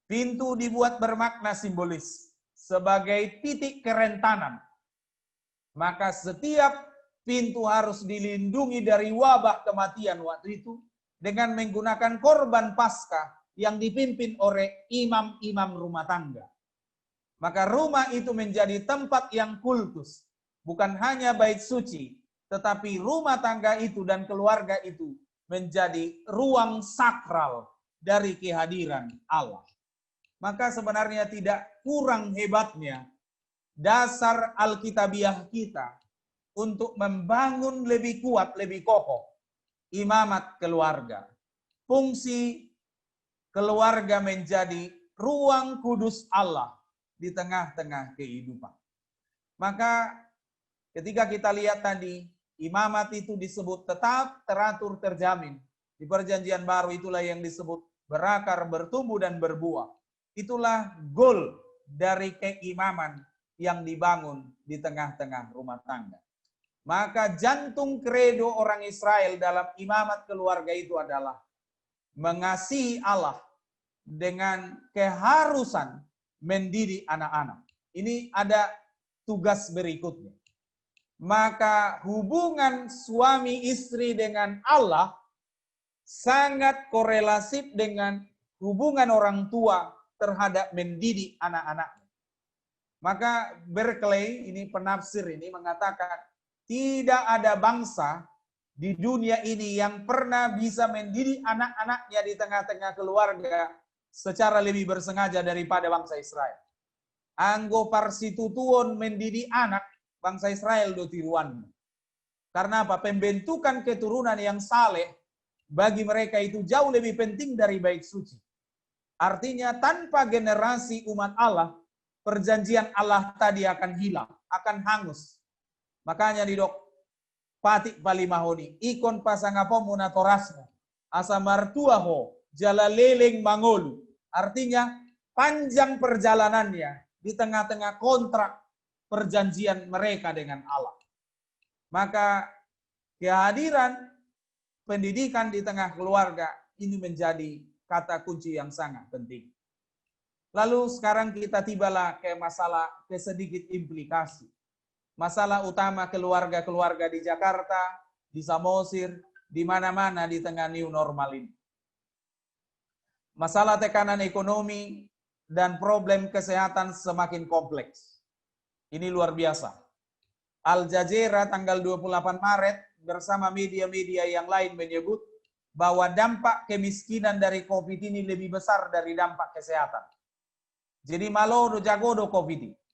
Pintu dibuat bermakna simbolis sebagai titik kerentanan. Maka setiap pintu harus dilindungi dari wabah kematian waktu itu dengan menggunakan korban Paskah yang dipimpin oleh imam-imam rumah tangga. Maka rumah itu menjadi tempat yang kultus, bukan hanya bait suci, tetapi rumah tangga itu dan keluarga itu menjadi ruang sakral dari kehadiran Allah. Maka sebenarnya tidak kurang hebatnya dasar Alkitabiah kita untuk membangun lebih kuat, lebih kokoh imamat keluarga. Fungsi keluarga menjadi ruang kudus Allah di tengah-tengah kehidupan. Maka ketika kita lihat tadi, imamat itu disebut tetap, teratur, terjamin. Di perjanjian baru itulah yang disebut berakar, bertumbuh, dan berbuah. Itulah goal dari keimaman yang dibangun di tengah-tengah rumah tangga. Maka jantung kredo orang Israel dalam imamat keluarga itu adalah mengasihi Allah dengan keharusan mendidik anak-anak. Ini ada tugas berikutnya. Maka hubungan suami istri dengan Allah sangat korelatif dengan hubungan orang tua terhadap mendidik anak-anaknya. Maka Berkeley, ini penafsir ini mengatakan, tidak ada bangsa di dunia ini yang pernah bisa mendidik anak-anaknya di tengah-tengah keluarga secara lebih bersengaja daripada bangsa Israel. Anggo parsitutuon mendidik anak bangsa Israel do tiruan. Karena apa? Pembentukan keturunan yang saleh bagi mereka itu jauh lebih penting dari baik suci. Artinya tanpa generasi umat Allah, perjanjian Allah tadi akan hilang, akan hangus. Makanya di dok patik palimahoni ikon pasangapo munatorasmo asa martuaho jala leleng mangolu. Artinya panjang perjalanannya di tengah-tengah kontrak perjanjian mereka dengan Allah. Maka kehadiran pendidikan di tengah keluarga ini menjadi kata kunci yang sangat penting. Lalu sekarang kita tibalah ke masalah sedikit implikasi. Masalah utama keluarga-keluarga di Jakarta, di Samosir, di mana-mana di tengah new normal ini. Masalah tekanan ekonomi dan problem kesehatan semakin kompleks. Ini luar biasa. Al Jazeera tanggal 28 Maret bersama media-media yang lain menyebut bahwa dampak kemiskinan dari COVID ini lebih besar dari dampak kesehatan. Jadi malo do jago do COVID.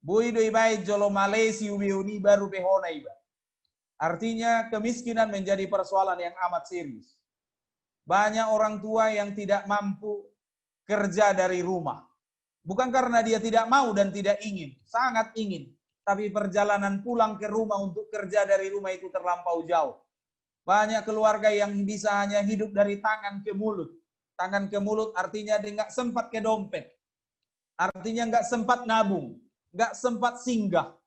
Bui do ibai jolo Malaysia ubiuni baru behona iba. Artinya kemiskinan menjadi persoalan yang amat serius. Banyak orang tua yang tidak mampu kerja dari rumah. Bukan karena dia tidak mau dan tidak ingin, sangat ingin. Tapi perjalanan pulang ke rumah untuk kerja dari rumah itu terlampau jauh. Banyak keluarga yang bisa hanya hidup dari tangan ke mulut. Tangan ke mulut artinya dia nggak sempat ke dompet. Artinya nggak sempat nabung. Nggak sempat singgah.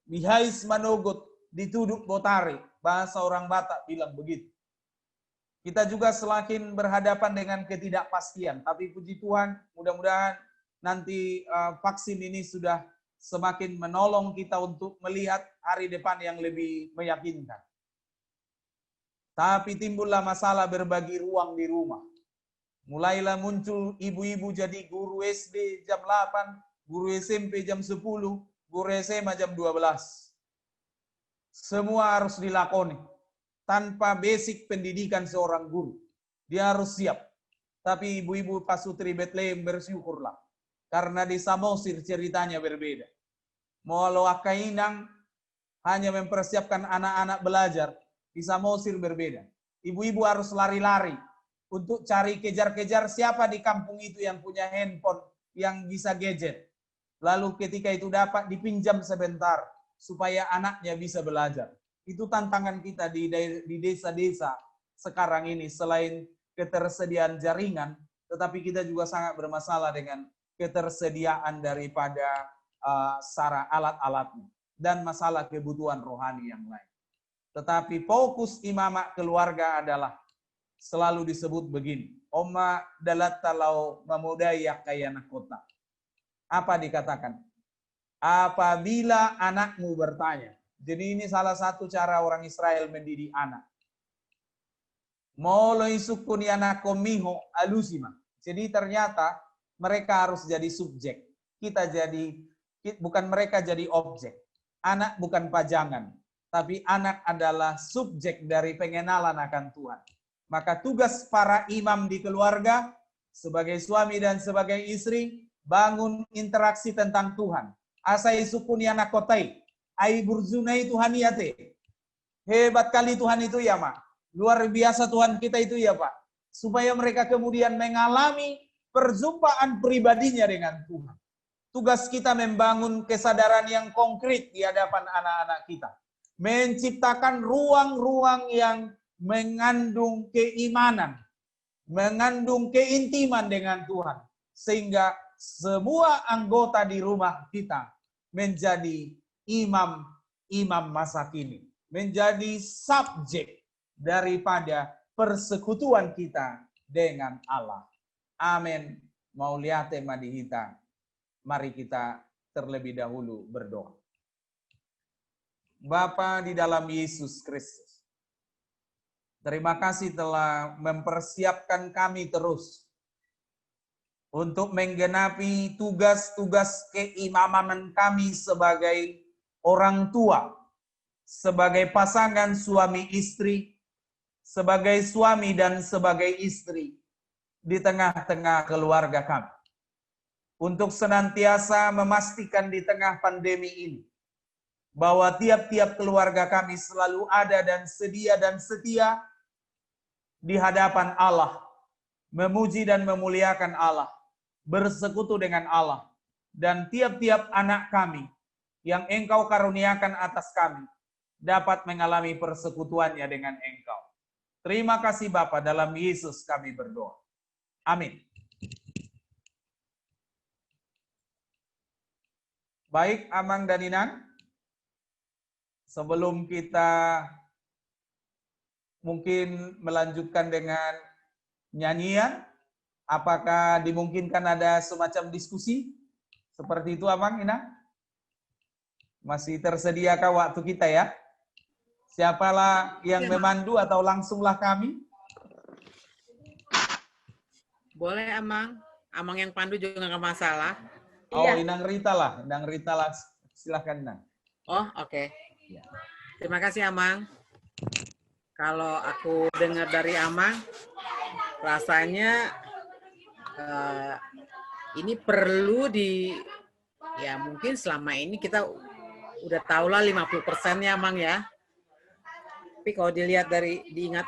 Bihais manogot, dituduk botare. Bahasa orang Batak bilang begitu. Kita juga semakin berhadapan dengan ketidakpastian. Tapi puji Tuhan, mudah-mudahan nanti vaksin ini sudah semakin menolong kita untuk melihat hari depan yang lebih meyakinkan. Tapi timbullah masalah berbagi ruang di rumah. Mulailah muncul ibu-ibu jadi guru SD jam 8, guru SMP jam 10, guru SMA jam 12. Semua harus dilakoni. Tanpa basic pendidikan seorang guru. Dia harus siap. Tapi ibu-ibu pasutri Bethlehem bersyukurlah. Karena di Samosir ceritanya berbeda. Walau Akainang hanya mempersiapkan anak-anak belajar. Di Samosir berbeda. Ibu-ibu harus lari-lari. Untuk cari kejar-kejar siapa di kampung itu yang punya handphone, yang bisa gadget. Lalu ketika itu dapat dipinjam sebentar. Supaya anaknya bisa belajar. Itu tantangan kita di desa-desa sekarang ini. Selain ketersediaan jaringan, tetapi kita juga sangat bermasalah dengan ketersediaan daripada sarana alat-alatnya. Dan masalah kebutuhan rohani yang lain. Tetapi fokus imamat keluarga adalah selalu disebut begini. Oma dalat talau mamudaya kayana kota. Apa dikatakan? Apabila anakmu bertanya. Jadi ini salah satu cara orang Israel mendidik anak. Molo isukuni anakomiho alusima. Jadi ternyata mereka harus jadi subjek. Bukan mereka jadi objek. Anak bukan pajangan. Tapi anak adalah subjek dari pengenalan akan Tuhan. Maka tugas para imam di keluarga, sebagai suami dan sebagai istri, bangun interaksi tentang Tuhan. Asai sukuni anak kotai. Ai burzunai Tuhan yate. Hebat kali Tuhan itu ya, Mak. Luar biasa Tuhan kita itu ya, Pak. Supaya mereka kemudian mengalami perjumpaan pribadinya dengan Tuhan. Tugas kita membangun kesadaran yang konkret di hadapan anak-anak kita. Menciptakan ruang-ruang yang mengandung keimanan. Mengandung keintiman dengan Tuhan. Sehingga semua anggota di rumah kita menjadi imam masa kini. menjadi subjek daripada persekutuan kita dengan Allah. Amin. Mau lihat tema di kita. Mari kita terlebih dahulu berdoa. Bapa di dalam Yesus Kristus, terima kasih telah mempersiapkan kami terus untuk menggenapi tugas-tugas keimaman kami sebagai orang tua, sebagai pasangan suami istri, sebagai suami dan sebagai istri di tengah-tengah keluarga kami. Untuk senantiasa memastikan di tengah pandemi ini, bahwa tiap-tiap keluarga kami selalu ada dan sedia dan setia di hadapan Allah, memuji dan memuliakan Allah, bersekutu dengan Allah, dan tiap-tiap anak kami yang Engkau karuniakan atas kami dapat mengalami persekutuannya dengan Engkau. Terima kasih Bapa, dalam Yesus kami berdoa. Amin. Baik, Amang dan Inang, sebelum kita mungkin melanjutkan dengan nyanyian, apakah dimungkinkan ada semacam diskusi? Seperti itu, Amang, Inang? Masih tersediakah waktu kita ya? Siapalah yang memandu atau langsunglah kami? Boleh, Amang. Amang yang pandu juga nggak masalah. Oh, Inang Rita lah. Inang Rita lah. Silahkan, Inang. Oh, oke. Terima kasih, Amang. Kalau aku dengar dari Amang, rasanya ini perlu ya mungkin selama ini kita udah tahu lah 50%-nya, Amang ya. Tapi kalau dilihat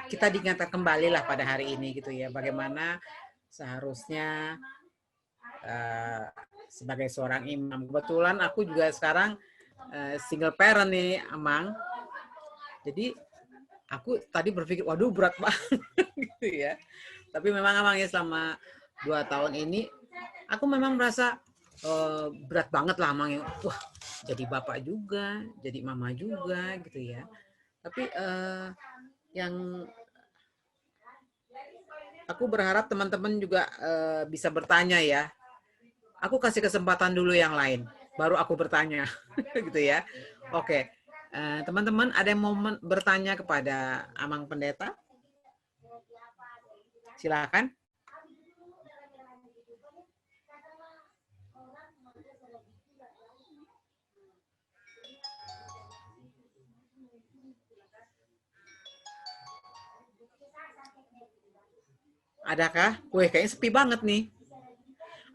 kita diingatkan kembali lah pada hari ini gitu ya, bagaimana seharusnya sebagai seorang imam. Kebetulan aku juga sekarang single parent nih, Amang. Jadi aku tadi berpikir, waduh berat banget gitu ya. Tapi memang Amang ya selama 2 tahun ini, aku memang merasa berat banget lah Amang. Wah, jadi bapak juga, jadi mama juga gitu ya. Tapi yang aku berharap teman-teman juga bisa bertanya ya. Aku kasih kesempatan dulu yang lain, baru aku bertanya, gitu ya. Oke, teman-teman ada yang mau bertanya kepada Amang Pendeta? Silakan. Adakah? Wih, kayaknya sepi banget nih.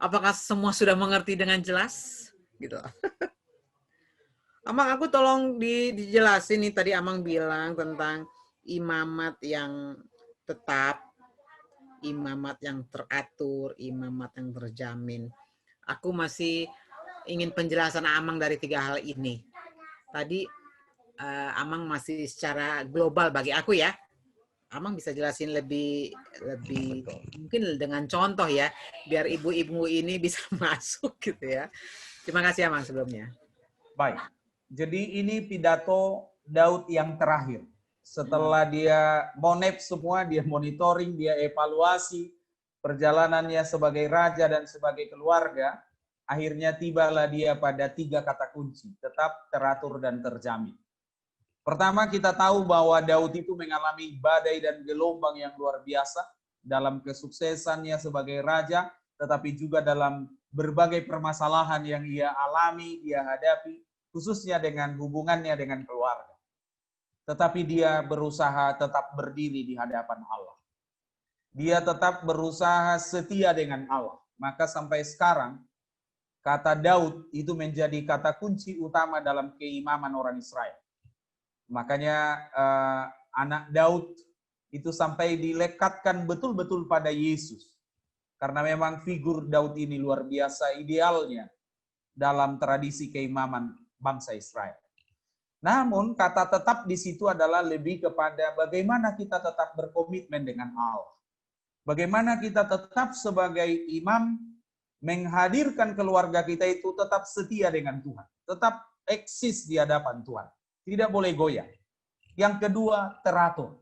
Apakah semua sudah mengerti dengan jelas? Gitu. Amang, aku tolong dijelasin nih, tadi Amang bilang tentang imamat yang tetap, imamat yang teratur, imamat yang terjamin. Aku masih ingin penjelasan Amang dari 3 hal ini. Tadi Amang masih secara global bagi aku ya. Amang bisa jelasin lebih mungkin dengan contoh ya, biar ibu-ibu ini bisa masuk gitu ya. Terima kasih Amang sebelumnya. Baik, jadi ini pidato Daud yang terakhir. Setelah dia monep semua, dia monitoring, dia evaluasi perjalanannya sebagai raja dan sebagai keluarga, akhirnya tibalah dia pada 3 kata kunci, tetap, teratur, dan terjamin. Pertama, kita tahu bahwa Daud itu mengalami badai dan gelombang yang luar biasa dalam kesuksesannya sebagai raja, tetapi juga dalam berbagai permasalahan yang ia alami, dia hadapi, khususnya dengan hubungannya dengan keluarga. Tetapi dia berusaha tetap berdiri di hadapan Allah. Dia tetap berusaha setia dengan Allah. Maka sampai sekarang, kata Daud itu menjadi kata kunci utama dalam keimaman orang Israel. Makanya anak Daud itu sampai dilekatkan betul-betul pada Yesus. Karena memang figur Daud ini luar biasa idealnya dalam tradisi keimaman bangsa Israel. Namun kata tetap di situ adalah lebih kepada bagaimana kita tetap berkomitmen dengan Allah. Bagaimana kita tetap sebagai imam menghadirkan keluarga kita itu tetap setia dengan Tuhan. Tetap eksis di hadapan Tuhan. Tidak boleh goyah. Yang kedua, teratur.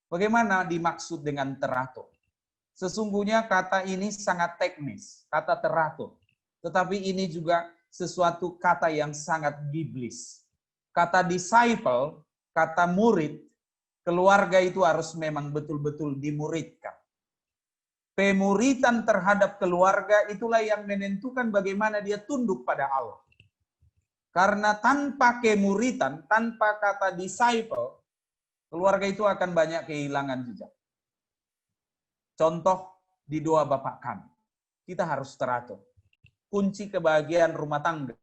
Bagaimana dimaksud dengan teratur? Sesungguhnya kata ini sangat teknis, kata teratur. Tetapi ini juga sesuatu kata yang sangat biblis. Kata disciple, kata murid, keluarga itu harus memang betul-betul dimuridkan. Pemuritan terhadap keluarga itulah yang menentukan bagaimana dia tunduk pada Allah. Karena tanpa kemuritan, tanpa kata disciple, keluarga itu akan banyak kehilangan jejak. Contoh di doa Bapa kami, kita harus teratur. Kunci kebahagiaan rumah tangga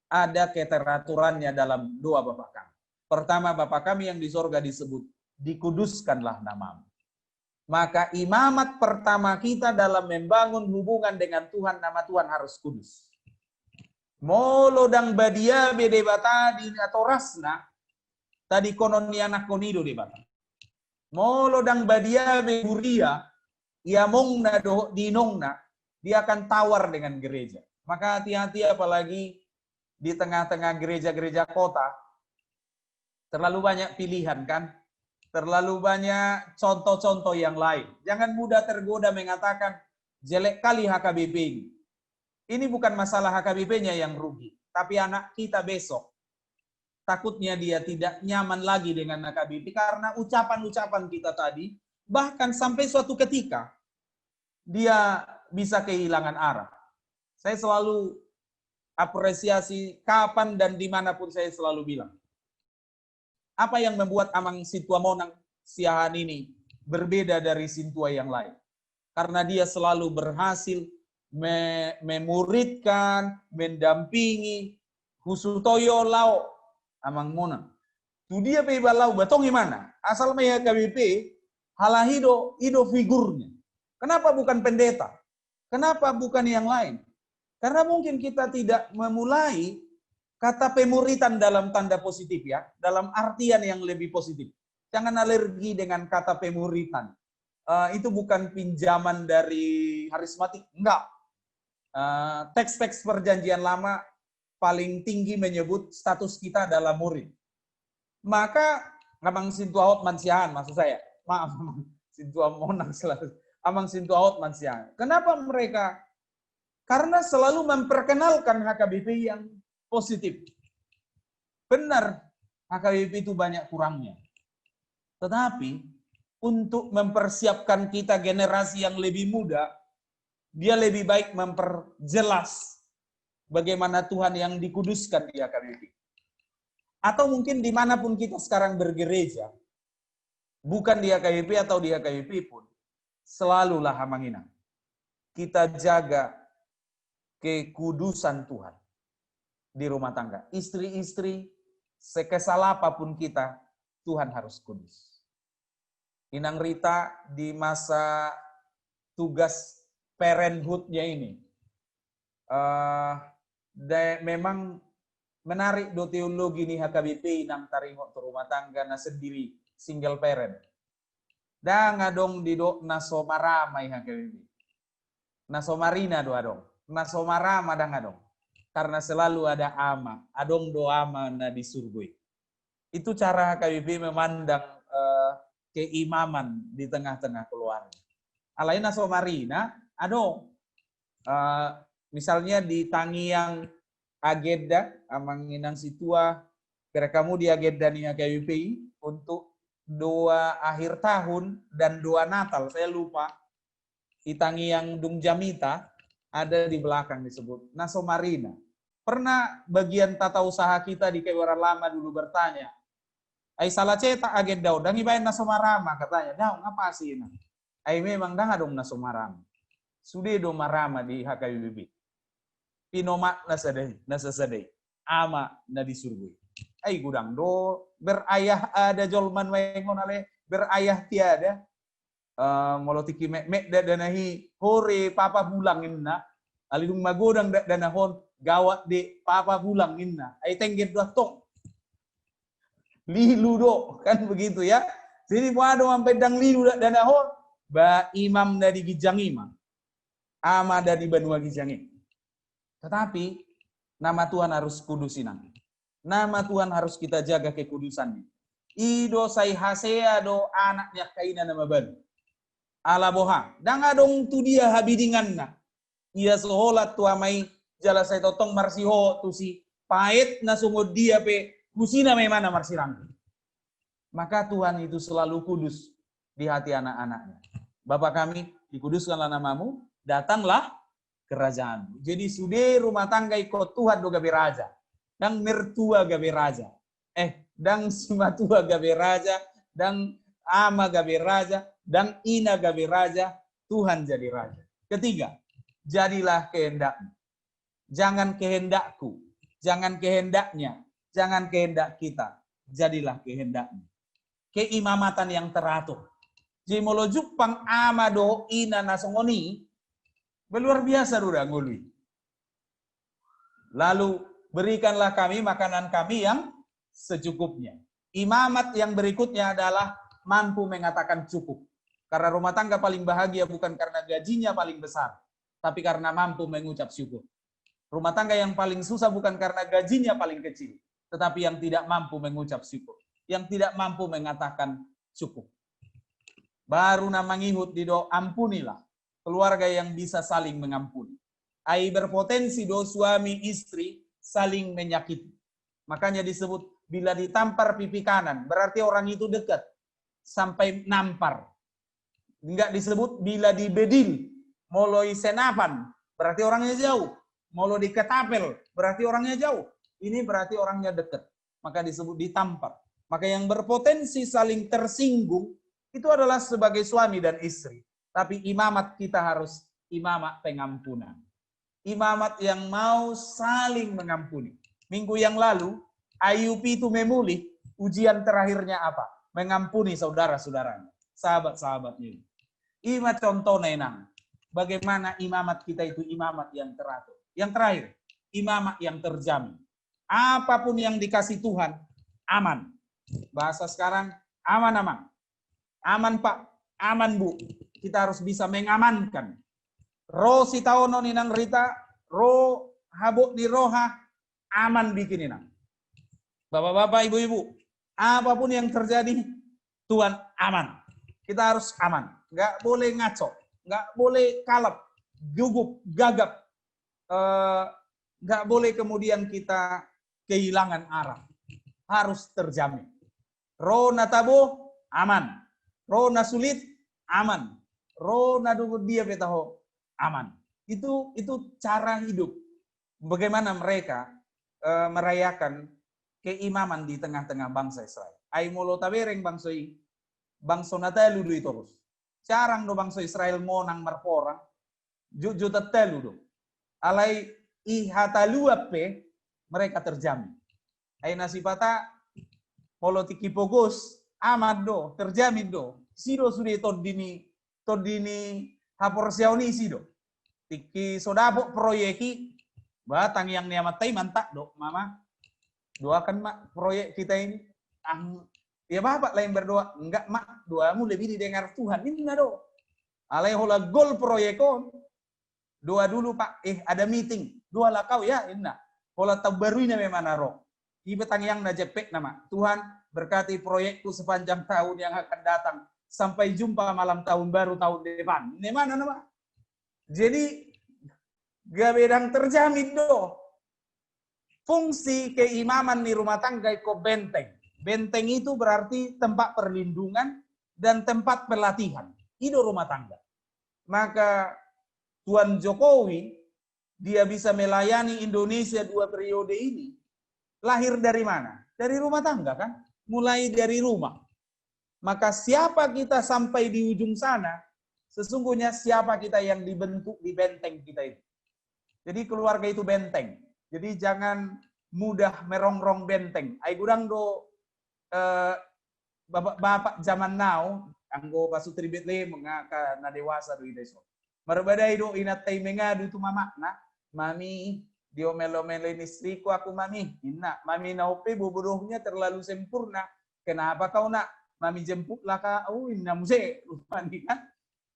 ada keteraturannya dalam doa Bapa kami. Pertama, Bapa kami yang di sorga disebut, dikuduskanlah namamu. Maka imamat pertama kita dalam membangun hubungan dengan Tuhan, nama Tuhan harus kudus. Molo dang badia bede bata di atau rasna, tadi konon ni anak konido di bata. Molo dang badia beburia, ia mongna do dinongna, dia akan tawar dengan gereja. Maka hati-hati apalagi di tengah-tengah gereja-gereja kota, terlalu banyak pilihan kan? Terlalu banyak contoh-contoh yang lain. Jangan mudah tergoda mengatakan, jelek kali HKBP ini. Ini bukan masalah HKBP-nya yang rugi, tapi anak kita besok. Takutnya dia tidak nyaman lagi dengan HKBP karena ucapan-ucapan kita tadi, bahkan sampai suatu ketika, dia bisa kehilangan arah. Saya selalu apresiasi kapan dan dimanapun saya selalu bilang. Apa yang membuat Amang Sintua Monang Siahaan ini berbeda dari Sintua yang lain? Karena dia selalu berhasil memuridkan, mendampingi, Husutoyo Lao Amang Monang. Tu dia pe balau batong gimana? Asal maya KBP, halahido ido figurnya. Kenapa bukan pendeta? Kenapa bukan yang lain? Karena mungkin kita tidak memulai kata pemuritan dalam tanda positif ya, dalam artian yang lebih positif. Jangan alergi dengan kata pemuritan. Itu bukan pinjaman dari harismatik, enggak. Teks-teks perjanjian lama paling tinggi menyebut status kita adalah murid. Maka Amang Sintua Hot Mansiahan, maksud saya, maaf, Sintua Monang selalu. Amang Sintua Hot Mansiahan. Kenapa mereka? Karena selalu memperkenalkan HKBP yang positif. Benar, HKBP itu banyak kurangnya. Tetapi, untuk mempersiapkan kita generasi yang lebih muda, dia lebih baik memperjelas bagaimana Tuhan yang dikuduskan di HKBP. Atau mungkin dimanapun kita sekarang bergereja, bukan di HKBP atau di HKBP pun, selalulah Amangina. Kita jaga kekudusan Tuhan di rumah tangga. Istri-istri, sekesal apapun kita, Tuhan harus kudus. Inang Rita di masa tugas parenthood-nya ini, memang menarik do teologi nih HKBP Inang taringo tu rumah tangga na sendiri, single parent. Da ngadong di do nasomaramay HKBP. Nasomarina do adong. Nasomarama da ngadong. Karena selalu ada ama, adong do ama na di surga. Itu cara HKBP memandang keimaman di tengah-tengah keluarga. Alain nasomarina, adong. Misalnya di Tangiang agenda, Amang Inang Situa, kamu di agenda nih HKBP untuk doa akhir tahun dan doa Natal, saya lupa. Di Tangiang Dung Jamita, ada di belakang disebut Nasomarina. Pernah bagian tata usaha kita di Kewaran Lama dulu bertanya, ay salah cetak agenda, dan ibayan Nasomarama, katanya, daw, ngapa sih ini? Ay memang dah dong Nasomarama. Sudah do marama di HKBP. Pinomat nasasadai. Ama na di surga. Ay gudang do, berayah ada jolman wengon ale, berayah tiada. Molotiki mek danahi hore papa bulangin na. Alidung magodang danahon gawat de papa bulangin na. Ay tengget dua tong. Lilu do, kan begitu ya. Sini pado mampedang lilu danahon. Ba imam dari Gijang Imam. Ama dari Banua Gijangin. Tetapi nama Tuhan harus kudusin. Nama Tuhan harus kita jaga kekudusannya. Ido say hasea do anaknya kaina nama ban. Ala boha. Dan adong tu dia habidingan na. Ia seholat tu amai jala say totong marsiho tu si pait na sungod dia pe kusina may mana marsirang. Maka Tuhan itu selalu kudus di hati anak-anaknya. Bapa kami, dikuduskanlah namamu, datanglah kerajaan. Jadi sudah rumah tangga ikut Tuhan do gabe raja. Dan mertua gabe raja. Dan si matua gabe raja, dan ama gabe raja, dan ina gabe raja, Tuhan jadi raja. Ketiga, jadilah kehendakmu. Jangan kehendakku, jangan kehendaknya, jangan kehendak kita. Jadilah kehendakmu. Keimamatan yang teratur. Jadi molo Jepang ama do ina nasongoni, luar biasa udah ngului. Lalu berikanlah kami makanan kami yang secukupnya. Imamat yang berikutnya adalah mampu mengatakan cukup. Karena rumah tangga paling bahagia bukan karena gajinya paling besar, tapi karena mampu mengucap syukur. Rumah tangga yang paling susah bukan karena gajinya paling kecil, tetapi yang tidak mampu mengucap syukur. Yang tidak mampu mengatakan cukup. Baru nama ngihut di do ampunilah. Keluarga yang bisa saling mengampuni. Ai berpotensi do suami istri saling menyakiti. Makanya disebut bila ditampar pipi kanan, berarti orang itu dekat. Sampai nampar. Enggak disebut bila dibedil, moloi senapan, berarti orangnya jauh. Molo diketapel, berarti orangnya jauh. Ini berarti orangnya dekat. Maka disebut ditampar. Maka yang berpotensi saling tersinggung, itu adalah sebagai suami dan istri. Tapi imamat kita harus imamat pengampunan. Imamat yang mau saling mengampuni. Minggu yang lalu, IUP itu memulih, ujian terakhirnya apa? Mengampuni saudara-saudaranya, sahabat-sahabatnya. Ima contoh nenang, bagaimana imamat kita itu imamat yang teratur. Yang terakhir, imamat yang terjamin. Apapun yang dikasih Tuhan, aman. Bahasa sekarang, aman-aman. Aman Pak, aman Bu. Kita harus bisa mengamankan. Ro si taono ninang Rita, ro habuk di roha, aman bikin inang. Bapak-bapak, ibu-ibu, apapun yang terjadi, Tuhan aman. Kita harus aman. Nggak boleh ngaco, nggak boleh kalap, gugup, gagap. Nggak boleh kemudian kita kehilangan arah. Harus terjamin. Ro natabo, aman. Ro nasulit, aman. Ro nadugo dia betaho, aman. Itu cara hidup. Bagaimana mereka merayakan keimaman di tengah-tengah bangsa Israel. Ai molo tabereng bangsa natelu du terus. Carang do bangsa Israel monang marporang. Juju tetelu do. Alai ihataluape mereka terjamin. Ai nasipata politiki pogos aman do, terjamin do. Sido sudah todini haporsiauni sido. Tiki sodapok proyeki batang yang niamatai mantak do, mama. Doakan mak proyek kita ini. Ya bapak lain berdoa. Enggak mak, doamu lebih didengar Tuhan. Ini enggak do. Alai hola gol proyekon. Doa dulu pak. Ada meeting. Doa lah kau ya. Inna. Hola tabaruina memana roh. Ibetang yang najepek nama. Tuhan berkati proyekku sepanjang tahun yang akan datang. Sampai jumpa malam tahun baru tahun depan. Ini mana nama? Jadi gabedang terjamin do. Fungsi keimaman di rumah tangga itu benteng. Benteng itu berarti tempat perlindungan dan tempat pelatihan. Itu rumah tangga. Maka Tuan Jokowi, dia bisa melayani Indonesia 2 periode ini. Lahir dari mana? Dari rumah tangga kan? Mulai dari rumah. Maka siapa kita sampai di ujung sana, sesungguhnya siapa kita yang dibentuk di benteng kita itu. Jadi keluarga itu benteng. Jadi jangan mudah merongrong benteng. Ai gudang do bapak zaman now, anggo pasutri betle mengaka na dewasa do ideso. Marbadai do inatai mengadu tu mama na, mami dio melo-melo istriku aku mami. Inna, mami naupe bobodohnya terlalu sempurna. Kenapa kau nak? Mami jemputlah kau, inna muse. Kan?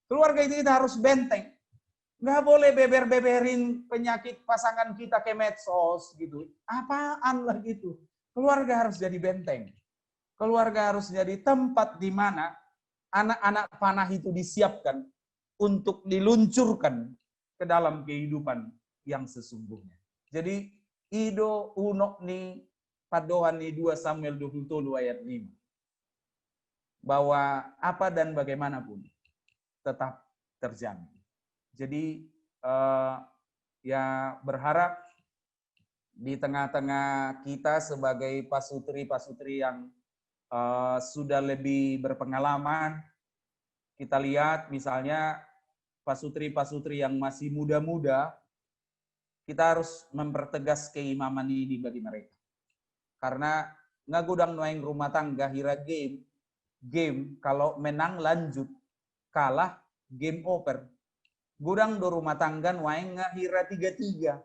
Keluarga itu kita harus benteng. Nggak boleh beber-beberin penyakit pasangan kita ke medsos gitu. Apaan lah gitu. Keluarga harus jadi benteng. Keluarga harus jadi tempat di mana anak-anak panah itu disiapkan untuk diluncurkan ke dalam kehidupan yang sesungguhnya. Jadi, ido unok ni padohan ni 2 Samuel 27 ayat 5. Bahwa apa dan bagaimanapun tetap terjamin. Jadi, ya berharap di tengah-tengah kita sebagai pasutri-pasutri yang sudah lebih berpengalaman, kita lihat misalnya pasutri-pasutri yang masih muda-muda, kita harus mempertegas keimaman ini bagi mereka. Karena ngagudang nuaing rumah tangga hira game kalau menang lanjut, kalah game over. Gudang do rumah tangga nuaing ngahira 3-3.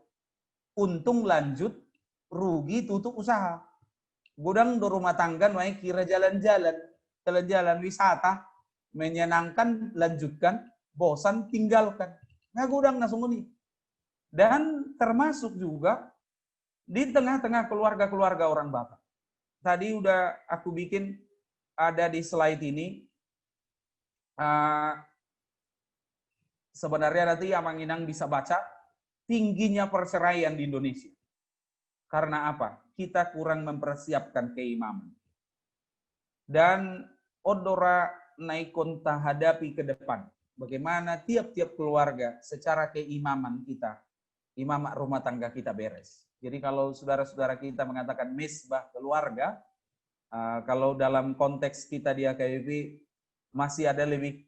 Untung lanjut, rugi tutup usaha. Gudang do rumah tangga nuaing kira jalan-jalan wisata, menyenangkan lanjutkan, bosan tinggalkan. Ngagudang nasunguni. Dan termasuk juga di tengah-tengah keluarga-keluarga orang Batak. Tadi udah aku bikin ada di slide ini. Sebenarnya nanti Amang Inang bisa baca tingginya perceraian di Indonesia. Karena apa? Kita kurang mempersiapkan keimaman. Dan odora naikon hadapi ke depan. Bagaimana tiap-tiap keluarga secara keimaman kita, imamat rumah tangga kita beres. Jadi kalau saudara-saudara kita mengatakan misbah keluarga, kalau dalam konteks kita di AKBP masih ada lebih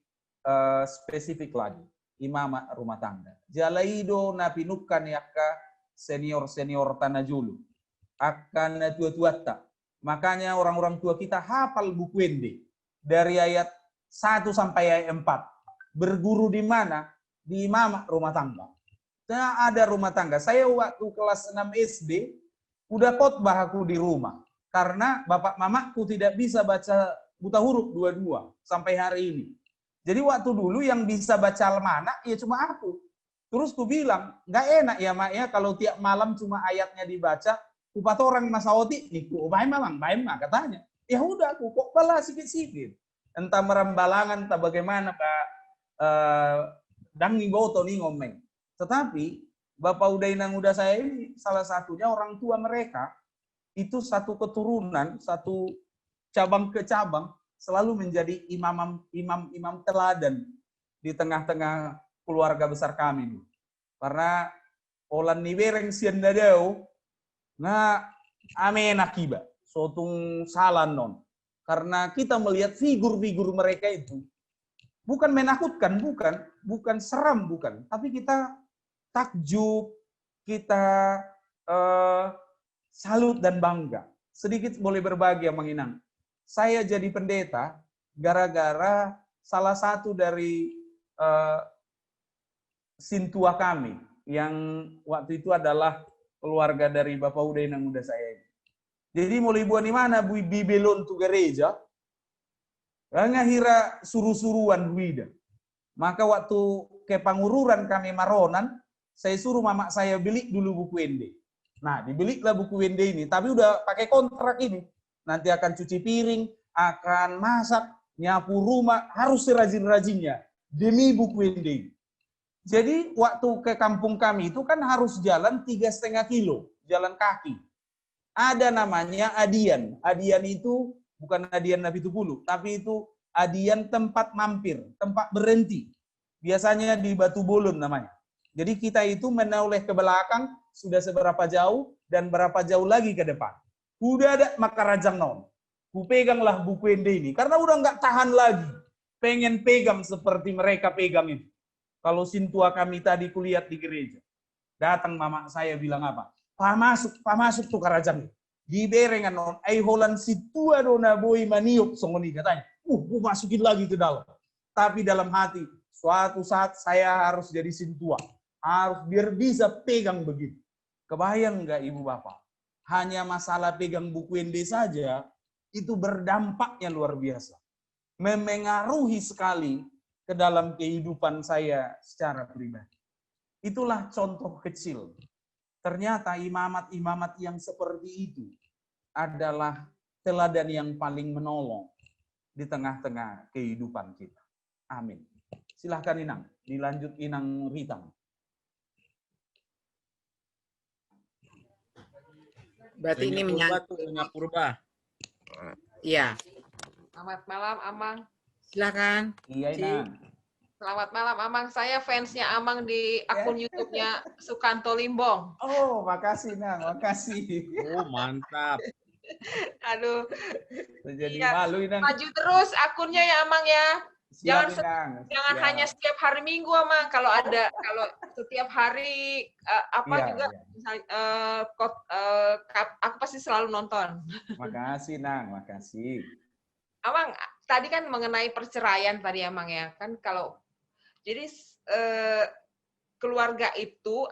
spesifik lagi. Imamat rumah tangga. Jalaido napinukan yakka senior-senior tanah julu. Akan tua-tua. Makanya orang-orang tua kita hafal buku Ende. Dari ayat 1 sampai ayat 4. Berguru di mana? Di imamat rumah tangga. Nah, ada rumah tangga. Saya waktu kelas 6 SD, udah khotbah aku di rumah. Karena bapak mamaku tidak bisa baca buta huruf 22 sampai hari ini. Jadi waktu dulu yang bisa baca almanak ya cuma aku. Terus ku bilang, nggak enak ya mak ya kalau tiap malam cuma ayatnya dibaca. Kupat orang masawati, niku baik mamang, katanya. Ya udah aku kok balas sikit-sikit. Entah merambalangan, entah bagaimana Pak Dangi Boto nih ngomeng. Tetapi Bapak Udainang udah saya ini salah satunya orang tua mereka itu satu keturunan, satu cabang ke cabang selalu menjadi imam teladan di tengah-tengah keluarga besar kami. Karena olan nibereng sian dadao na amen akiba sotung salan non. Karena kita melihat figur-figur mereka itu bukan menakutkan, bukan seram, bukan, tapi kita takjub, kita salut dan bangga. Sedikit boleh berbagi Mang Inang. Saya jadi pendeta gara-gara salah satu dari sintua kami yang waktu itu adalah keluarga dari Bapak Udainang muda saya. Jadi mulai buat di mana bu bibelon tu gereja, ngahira suruh-suruan buida. Maka waktu ke pangururan kami Maronan, saya suruh mama saya beli dulu buku Ende. Nah, dibelilah buku Ende ini, tapi udah pakai kontrak ini. Nanti akan cuci piring, akan masak, nyapu rumah, harus serajin-rajinnya demi buku Ende. Jadi waktu ke kampung kami itu kan harus jalan 3,5 kilo, jalan kaki. Ada namanya adian. Adian itu bukan adian Nabi Tupulu, tapi itu adian tempat mampir, tempat berhenti. Biasanya di Batu Bolon namanya. Jadi kita itu menoleh ke belakang, sudah seberapa jauh, dan berapa jauh lagi ke depan. Udah ada makarajang non. Ku peganglah buku Ende ini. Karena udah nggak tahan lagi. Pengen pegang seperti mereka pegang itu. Kalau sintua kami tadi kulihat di gereja. Datang mama saya bilang apa? Pak masuk tuh karajang. Di berengan non. Holan situa dona boy maniuk. Songoni katanya. Ku masukin lagi ke dalam. Tapi dalam hati. Suatu saat saya harus jadi sintua. Harus biar bisa pegang begitu. Kebayang nggak ibu bapak? Hanya masalah pegang buku Ende saja, itu berdampaknya luar biasa. Memengaruhi sekali ke dalam kehidupan saya secara pribadi. Itulah contoh kecil. Ternyata imamat-imamat yang seperti itu adalah teladan yang paling menolong di tengah-tengah kehidupan kita. Amin. Silahkan Inang, dilanjut Inang Ritang. Berarti ini menyangkut Purba. Iya. Selamat malam, Amang. Silakan. Iya, Inang. Selamat malam, Amang. Saya fansnya Amang di akun YouTube-nya Sukanto Limbong. Oh, makasih, Nang. Makasih. Oh, mantap. Aduh. Jadi Iya, malu, Inang. maju terus akunnya ya, Amang ya. Siap, Jangan Siap. hanya setiap hari Minggu, Amang. Kalau setiap hari misalnya, aku pasti selalu nonton. Makasih, Nang. Makasih. Amang, tadi kan mengenai perceraian tadi, Amang ya. Kan jadi keluarga itu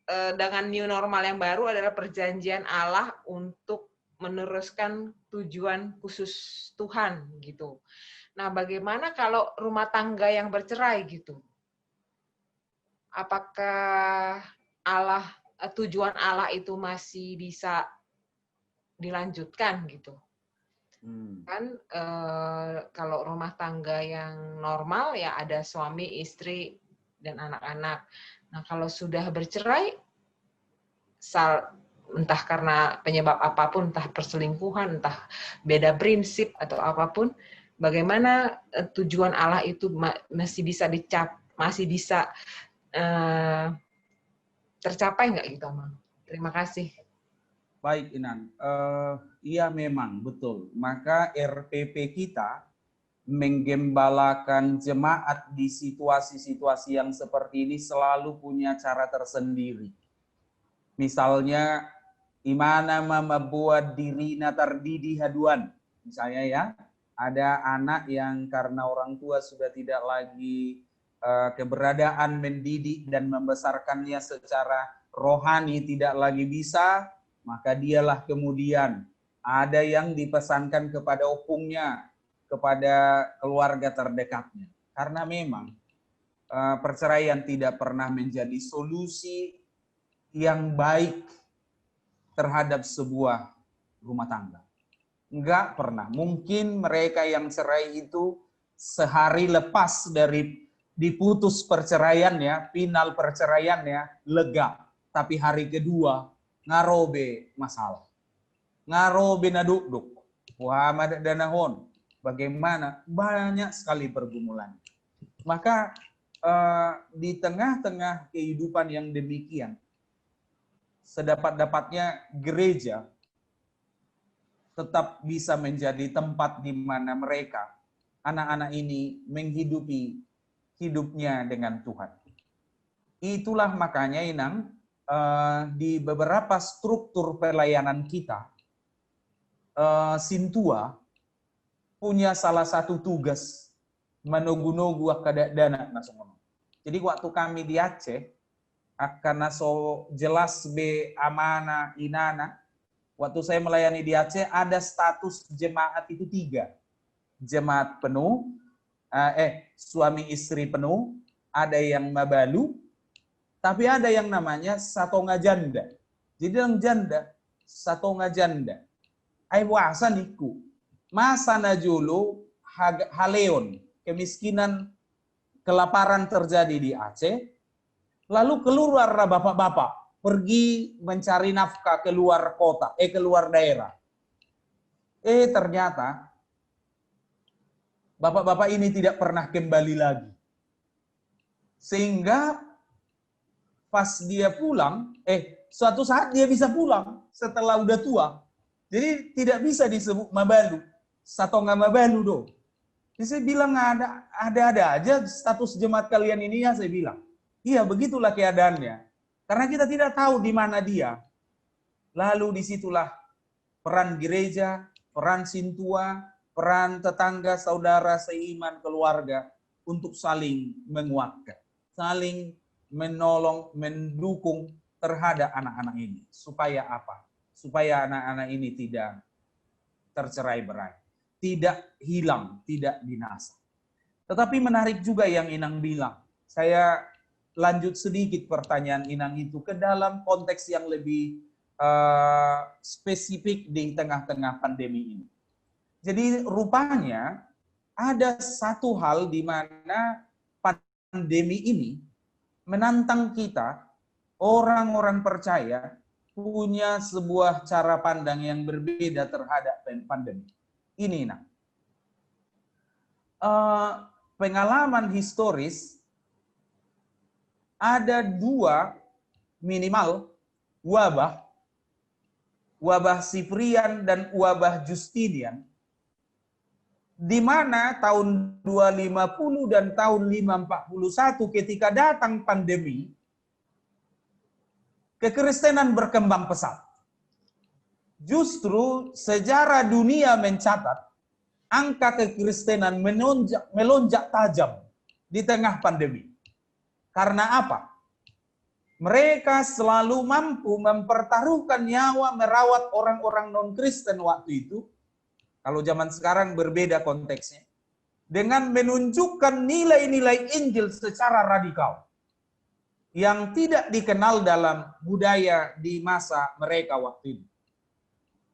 dengan new normal yang baru adalah perjanjian Allah untuk meneruskan tujuan khusus Tuhan gitu. Nah, bagaimana kalau rumah tangga yang bercerai gitu? Apakah tujuan Allah itu masih bisa dilanjutkan gitu? Kan kalau rumah tangga yang normal ya ada suami, istri, dan anak-anak. Nah, kalau sudah bercerai, entah karena penyebab apapun, entah perselingkuhan, entah beda prinsip atau apapun, bagaimana tujuan Allah itu masih bisa tercapai nggak gitu, Amang? Terima kasih. Baik, Inan. Iya memang, betul. Maka RPP kita menggembalakan jemaat di situasi-situasi yang seperti ini selalu punya cara tersendiri. Misalnya, imana membuat diri tardidi haduan. Misalnya ya, ada anak yang karena orang tua sudah tidak lagi keberadaan mendidik dan membesarkannya secara rohani tidak lagi bisa, maka dialah kemudian ada yang dipesankan kepada opungnya, kepada keluarga terdekatnya. Karena memang perceraian tidak pernah menjadi solusi yang baik terhadap sebuah rumah tangga. Enggak pernah. Mungkin mereka yang cerai itu sehari lepas dari diputus perceraiannya, final perceraiannya, lega. Tapi hari kedua, ngarobe masalah. Ngarobe naduk-duk. Muhammad danahon. Bagaimana? Banyak sekali pergumulan. Maka di tengah-tengah kehidupan yang demikian, sedapat-dapatnya gereja tetap bisa menjadi tempat di mana mereka, anak-anak ini menghidupi hidupnya dengan Tuhan. Itulah makanya Inang, di beberapa struktur pelayanan kita, Sintua punya salah satu tugas menunggu-nunggu dana. Jadi waktu kami di Aceh, karena so jelas be amana inana, waktu saya melayani di Aceh ada status jemaat itu 3. Jemaat penuh, suami istri penuh, ada yang mabalu, tapi ada yang namanya satonga janda. Jadi yang janda, satonga janda. Ai puasa niku. Masa najulu haleon, kemiskinan, kelaparan terjadi di Aceh. Lalu keluar bapak-bapak pergi mencari nafkah keluar kota, keluar daerah. Ternyata bapak-bapak ini tidak pernah kembali lagi. Sehingga pas dia pulang, suatu saat dia bisa pulang setelah udah tua. Jadi tidak bisa disebut mabalu. Satonga mabalu do. Jadi saya bilang ada aja status jemaat kalian ini ya, saya bilang. Iya, begitulah keadaannya. Karena kita tidak tahu di mana dia. Lalu disitulah peran gereja, peran Sintua, peran tetangga, saudara, seiman, keluarga untuk saling menguatkan, saling menolong, mendukung terhadap anak-anak ini. Supaya apa? Supaya anak-anak ini tidak tercerai-berai, tidak hilang, tidak binasa. Tetapi menarik juga yang Inang bilang. Saya lanjut sedikit pertanyaan Inang itu ke dalam konteks yang lebih spesifik di tengah-tengah pandemi ini. Jadi rupanya ada satu hal di mana pandemi ini menantang kita, orang-orang percaya, punya sebuah cara pandang yang berbeda terhadap pandemi. Ini, pengalaman historis, ada dua minimal wabah Sifrian dan wabah Justinian, di mana tahun 250 dan tahun 541 ketika datang pandemi, kekristenan berkembang pesat. Justru sejarah dunia mencatat angka kekristenan melonjak tajam di tengah pandemi. Karena apa? Mereka selalu mampu mempertaruhkan nyawa merawat orang-orang non-Kristen waktu itu. Kalau zaman sekarang berbeda konteksnya. Dengan menunjukkan nilai-nilai Injil secara radikal. Yang tidak dikenal dalam budaya di masa mereka waktu itu.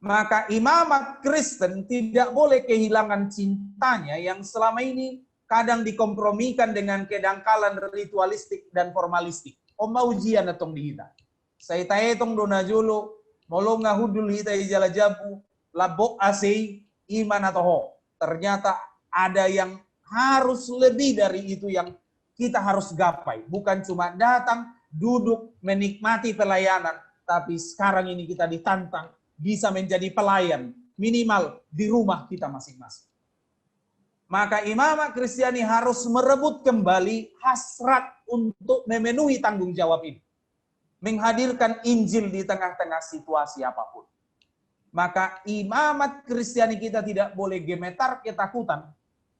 Maka imamat Kristen tidak boleh kehilangan cintanya yang selama ini kadang dikompromikan dengan kedangkalan ritualistik dan formalistik. Oma ujian atong dihita. Saya taetong dona jolo, molonga hudul hita ijala jabu, labok asei, iman atau ho. Ternyata ada yang harus lebih dari itu yang kita harus gapai. Bukan cuma datang, duduk, menikmati pelayanan. Tapi sekarang ini kita ditantang, bisa menjadi pelayan. Minimal di rumah kita masing-masing. Maka imamat Kristiani harus merebut kembali hasrat untuk memenuhi tanggung jawab ini. Menghadirkan Injil di tengah-tengah situasi apapun. Maka imamat Kristiani kita tidak boleh gemetar ketakutan,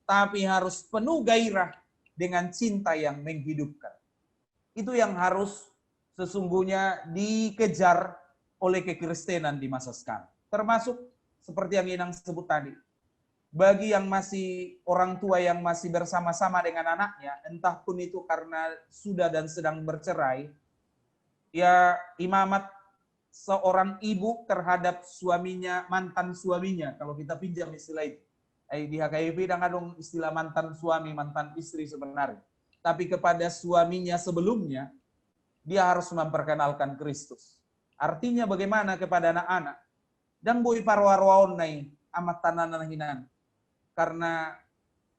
tapi harus penuh gairah dengan cinta yang menghidupkan. Itu yang harus sesungguhnya dikejar oleh kekristenan di masa sekarang. Termasuk seperti yang Inang sebut tadi. Bagi yang masih orang tua yang masih bersama-sama dengan anaknya, entah pun itu karena sudah dan sedang bercerai, ya imamat seorang ibu terhadap suaminya, mantan suaminya, kalau kita pinjam istilah itu. Di HKIP kadang istilah mantan suami, mantan istri sebenarnya. Tapi kepada suaminya sebelumnya, dia harus memperkenalkan Kristus. Artinya bagaimana kepada anak-anak? Dan boi parwarwaon nai amat tananan hinan. Karena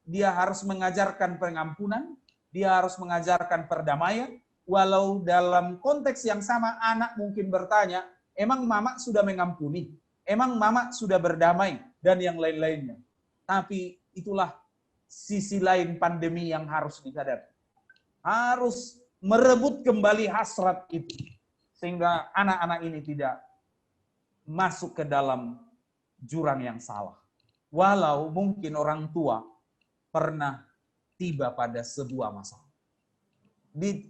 dia harus mengajarkan pengampunan, dia harus mengajarkan perdamaian, walau dalam konteks yang sama anak mungkin bertanya, emang mama sudah mengampuni? Emang mama sudah berdamai? Dan yang lain-lainnya. Tapi itulah sisi lain pandemi yang harus dihadapi. Harus merebut kembali hasrat itu. Sehingga anak-anak ini tidak masuk ke dalam jurang yang salah. Walau mungkin orang tua pernah tiba pada sebuah masalah.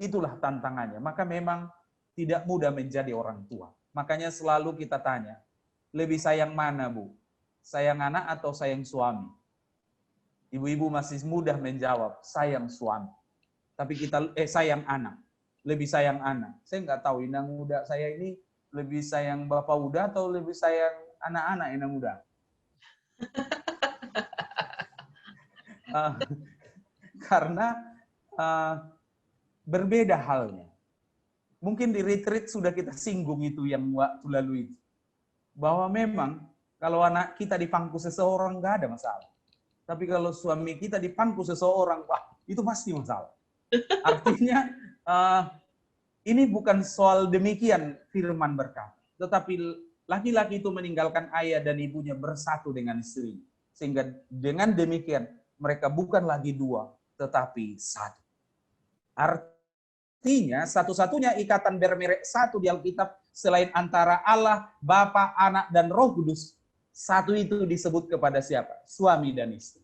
Itulah tantangannya. Maka memang tidak mudah menjadi orang tua. Makanya selalu kita tanya, lebih sayang mana Bu? Sayang anak atau sayang suami? Ibu-ibu masih mudah menjawab, sayang suami. Tapi kita, sayang anak. Lebih sayang anak. Saya nggak tahu, Inang muda saya ini lebih sayang bapak muda atau lebih sayang anak-anak Inang muda? Karena berbeda halnya. Mungkin di retreat sudah kita singgung itu yang waktu lalu itu. Bahwa memang kalau anak kita dipangku seseorang nggak ada masalah. Tapi kalau suami kita dipangku seseorang, wah itu pasti masalah. Artinya ini bukan soal demikian firman berkata. Tetapi laki-laki itu meninggalkan ayah dan ibunya bersatu dengan istri. Sehingga dengan demikian mereka bukan lagi dua, tetapi satu. Artinya satu-satunya ikatan bermerek satu di Alkitab selain antara Allah, Bapa, Anak, dan Roh Kudus. Satu itu disebut kepada siapa? Suami dan istri.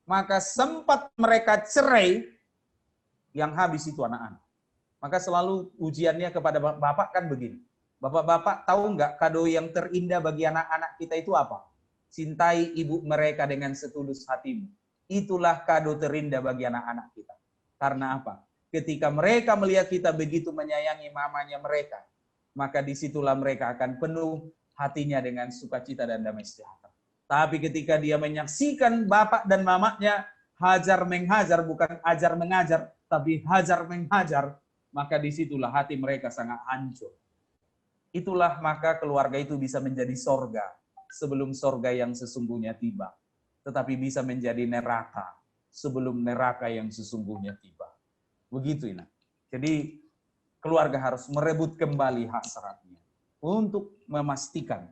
Maka sempat mereka cerai, yang habis itu anak-anak. Maka selalu ujiannya kepada bapak kan begini. Bapak-bapak tahu nggak kado yang terindah bagi anak-anak kita itu apa? Cintai ibu mereka dengan setulus hatimu. Itulah kado terindah bagi anak-anak kita. Karena apa? Ketika mereka melihat kita begitu menyayangi mamanya mereka, maka disitulah mereka akan penuh hatinya dengan sukacita dan damai sejahtera. Tapi ketika dia menyaksikan bapak dan mamanya hajar menghajar, bukan ajar mengajar, tapi hajar menghajar, maka disitulah hati mereka sangat hancur. Itulah maka keluarga itu bisa menjadi sorga sebelum sorga yang sesungguhnya tiba. Tetapi bisa menjadi neraka sebelum neraka yang sesungguhnya tiba. Begitu ini. Jadi keluarga harus merebut kembali hasratnya untuk memastikan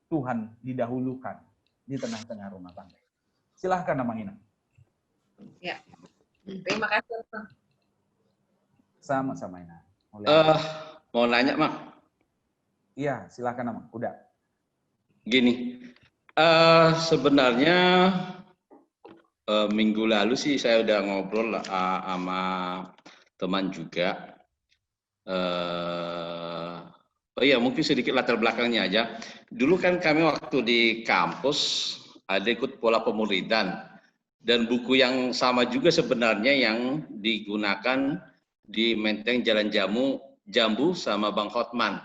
Tuhan didahulukan di tengah-tengah rumah tangga. Silahkan Mama Ina. Ya, terima kasih. Sama-sama Ina. Mau nanya, Mak? Iya, silahkan Mama. Udah. Gini, sebenarnya minggu lalu sih saya udah ngobrol sama teman juga. Oh iya, mungkin sedikit latar belakangnya aja. Dulu kan kami waktu di kampus ada ikut pola pemuridan. Dan buku yang sama juga sebenarnya yang digunakan di Menteng Jalan Jambu sama Bang Hotman.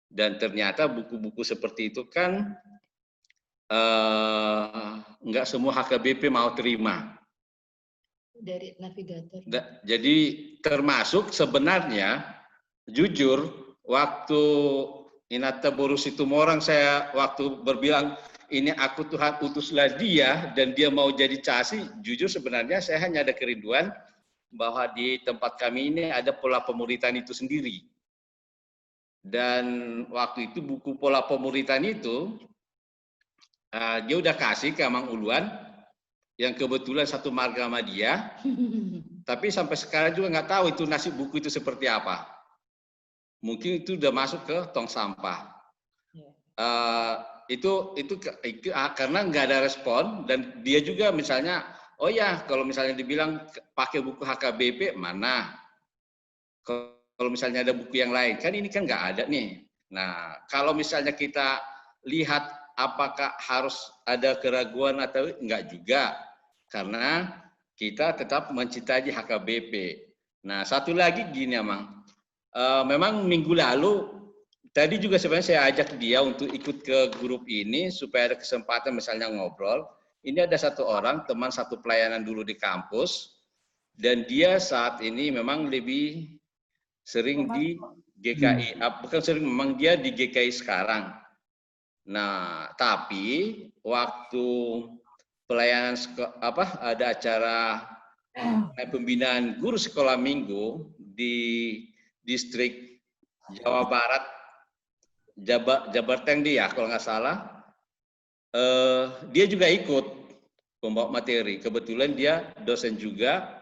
Dan ternyata buku-buku seperti itu kan nggak semua HKBP mau terima. Dari navigator. Jadi termasuk sebenarnya, jujur, waktu Inata Borusi Tumorang saya waktu berbilang, ini aku Tuhan utuslah dia dan dia mau jadi casi, jujur sebenarnya saya hanya ada kerinduan bahwa di tempat kami ini ada pola pemuritan itu sendiri. Dan waktu itu buku pola pemuritan itu dia udah kasih ke Amang Uluan yang kebetulan satu marga sama dia, tapi sampai sekarang juga nggak tahu itu nasib buku itu seperti apa. Mungkin itu udah masuk ke tong sampah. Itu karena nggak ada respon dan dia juga misalnya, oh ya kalau misalnya dibilang pakai buku HKBP mana? Kalau misalnya ada buku yang lain, kan ini kan nggak ada nih. Nah, kalau misalnya kita lihat apakah harus ada keraguan atau enggak juga, karena kita tetap mencintai HKBP. Nah, satu lagi gini, Amang. Memang minggu lalu, tadi juga sebenarnya saya ajak dia untuk ikut ke grup ini, supaya ada kesempatan misalnya ngobrol. Ini ada satu orang, teman satu pelayanan dulu di kampus, dan dia saat ini memang lebih sering di GKI, bukan sering, memang dia di GKI sekarang. Nah, tapi waktu pelayanan ada acara pembinaan guru sekolah minggu di distrik Jawa Barat, Jabarteng dia kalau nggak salah, dia juga ikut pembawa materi. Kebetulan dia dosen juga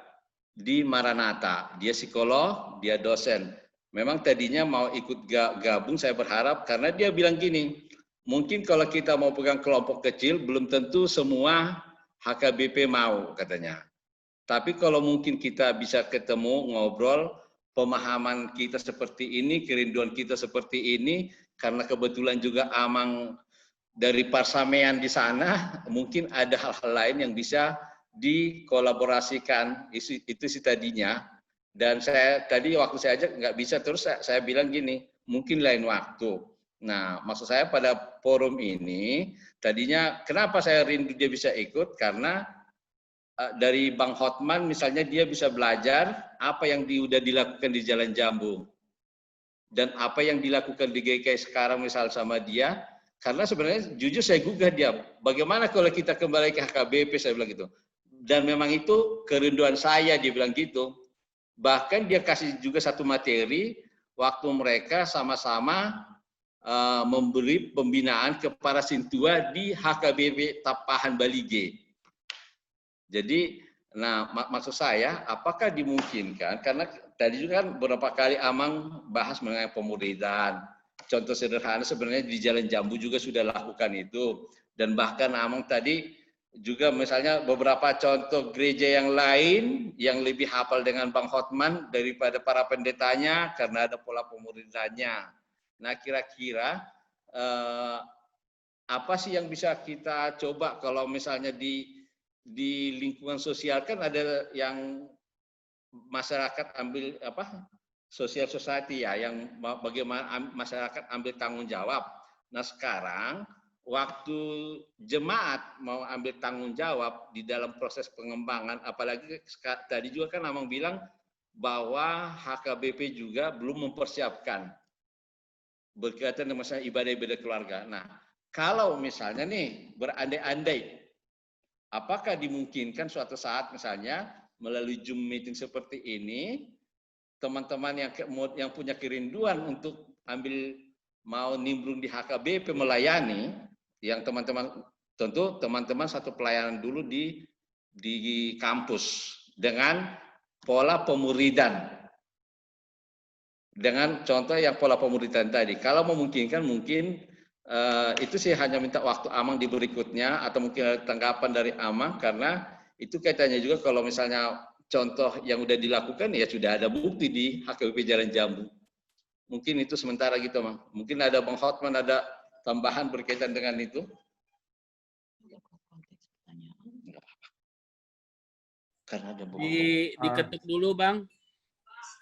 di Maranatha, dia psikolog, dia dosen. Memang tadinya mau ikut gabung, saya berharap, karena dia bilang gini, mungkin kalau kita mau pegang kelompok kecil, belum tentu semua HKBP mau, katanya. Tapi kalau mungkin kita bisa ketemu, ngobrol, pemahaman kita seperti ini, kerinduan kita seperti ini, karena kebetulan juga Amang dari Parsamean di sana, mungkin ada hal-hal lain yang bisa dikolaborasikan, itu sih tadinya. Dan saya tadi waktu saya ajak nggak bisa, terus saya bilang gini, mungkin lain waktu. Nah, maksud saya pada forum ini, tadinya kenapa saya rindu dia bisa ikut, karena dari Bang Hotman misalnya dia bisa belajar apa yang sudah dilakukan di Jalan Jambu. Dan apa yang dilakukan di GKI sekarang misal sama dia, karena sebenarnya jujur saya gugah dia, bagaimana kalau kita kembali ke HKBP, saya bilang gitu. Dan memang itu kerinduan saya, dia bilang gitu. Bahkan dia kasih juga satu materi, waktu mereka sama-sama memberi pembinaan kepada Sintua di HKBP Tapahan Balige. Jadi, nah maksud saya, apakah dimungkinkan, karena tadi juga kan beberapa kali Amang bahas mengenai pemuridan. Contoh sederhana sebenarnya di Jalan Jambu juga sudah lakukan itu. Dan bahkan Amang tadi juga misalnya beberapa contoh gereja yang lain yang lebih hafal dengan Bang Hotman daripada para pendetanya karena ada pola pemuridannya. Nah kira-kira apa sih yang bisa kita coba kalau misalnya di lingkungan sosial kan ada yang masyarakat ambil social society ya, yang bagaimana masyarakat ambil tanggung jawab. Nah sekarang waktu jemaat mau ambil tanggung jawab di dalam proses pengembangan, apalagi tadi juga kan Amang bilang bahwa HKBP juga belum mempersiapkan berkaitan dengan masalah ibadah-ibadah keluarga. Nah, kalau misalnya nih berandai-andai, apakah dimungkinkan suatu saat misalnya melalui Zoom meeting seperti ini, teman-teman yang punya kerinduan untuk mau nimbrung di HKBP melayani, yang teman-teman tentu teman-teman satu pelayanan dulu di kampus dengan pola pemuridan. Dengan contoh yang pola pemuridan tadi. Kalau memungkinkan mungkin itu sih hanya minta waktu Amang di berikutnya atau mungkin ada tanggapan dari Amang, karena itu kaitannya juga kalau misalnya contoh yang udah dilakukan ya sudah ada bukti di HKBP Jalan Jambu. Mungkin itu sementara gitu, Mang. Mungkin ada Bang Hotman ada tambahan berkaitan dengan itu. Karena ada diketuk dulu, Bang.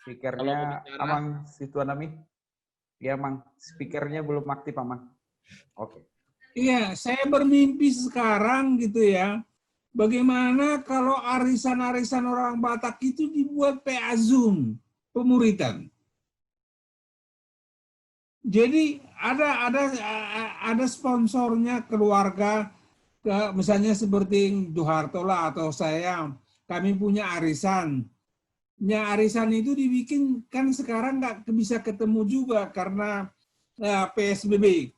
Speakernya Amang situ Anami. Ya, Mang. Speakernya belum aktif, Amang. Oke. Iya, saya bermimpi sekarang gitu ya. Bagaimana kalau arisan-arisan orang Batak itu dibuat PA Zoom, pemuritan. Jadi ada sponsornya keluarga, misalnya seperti Duharto lah atau saya, kami punya arisan. Arisan itu dibikin kan sekarang nggak bisa ketemu juga karena PSBB.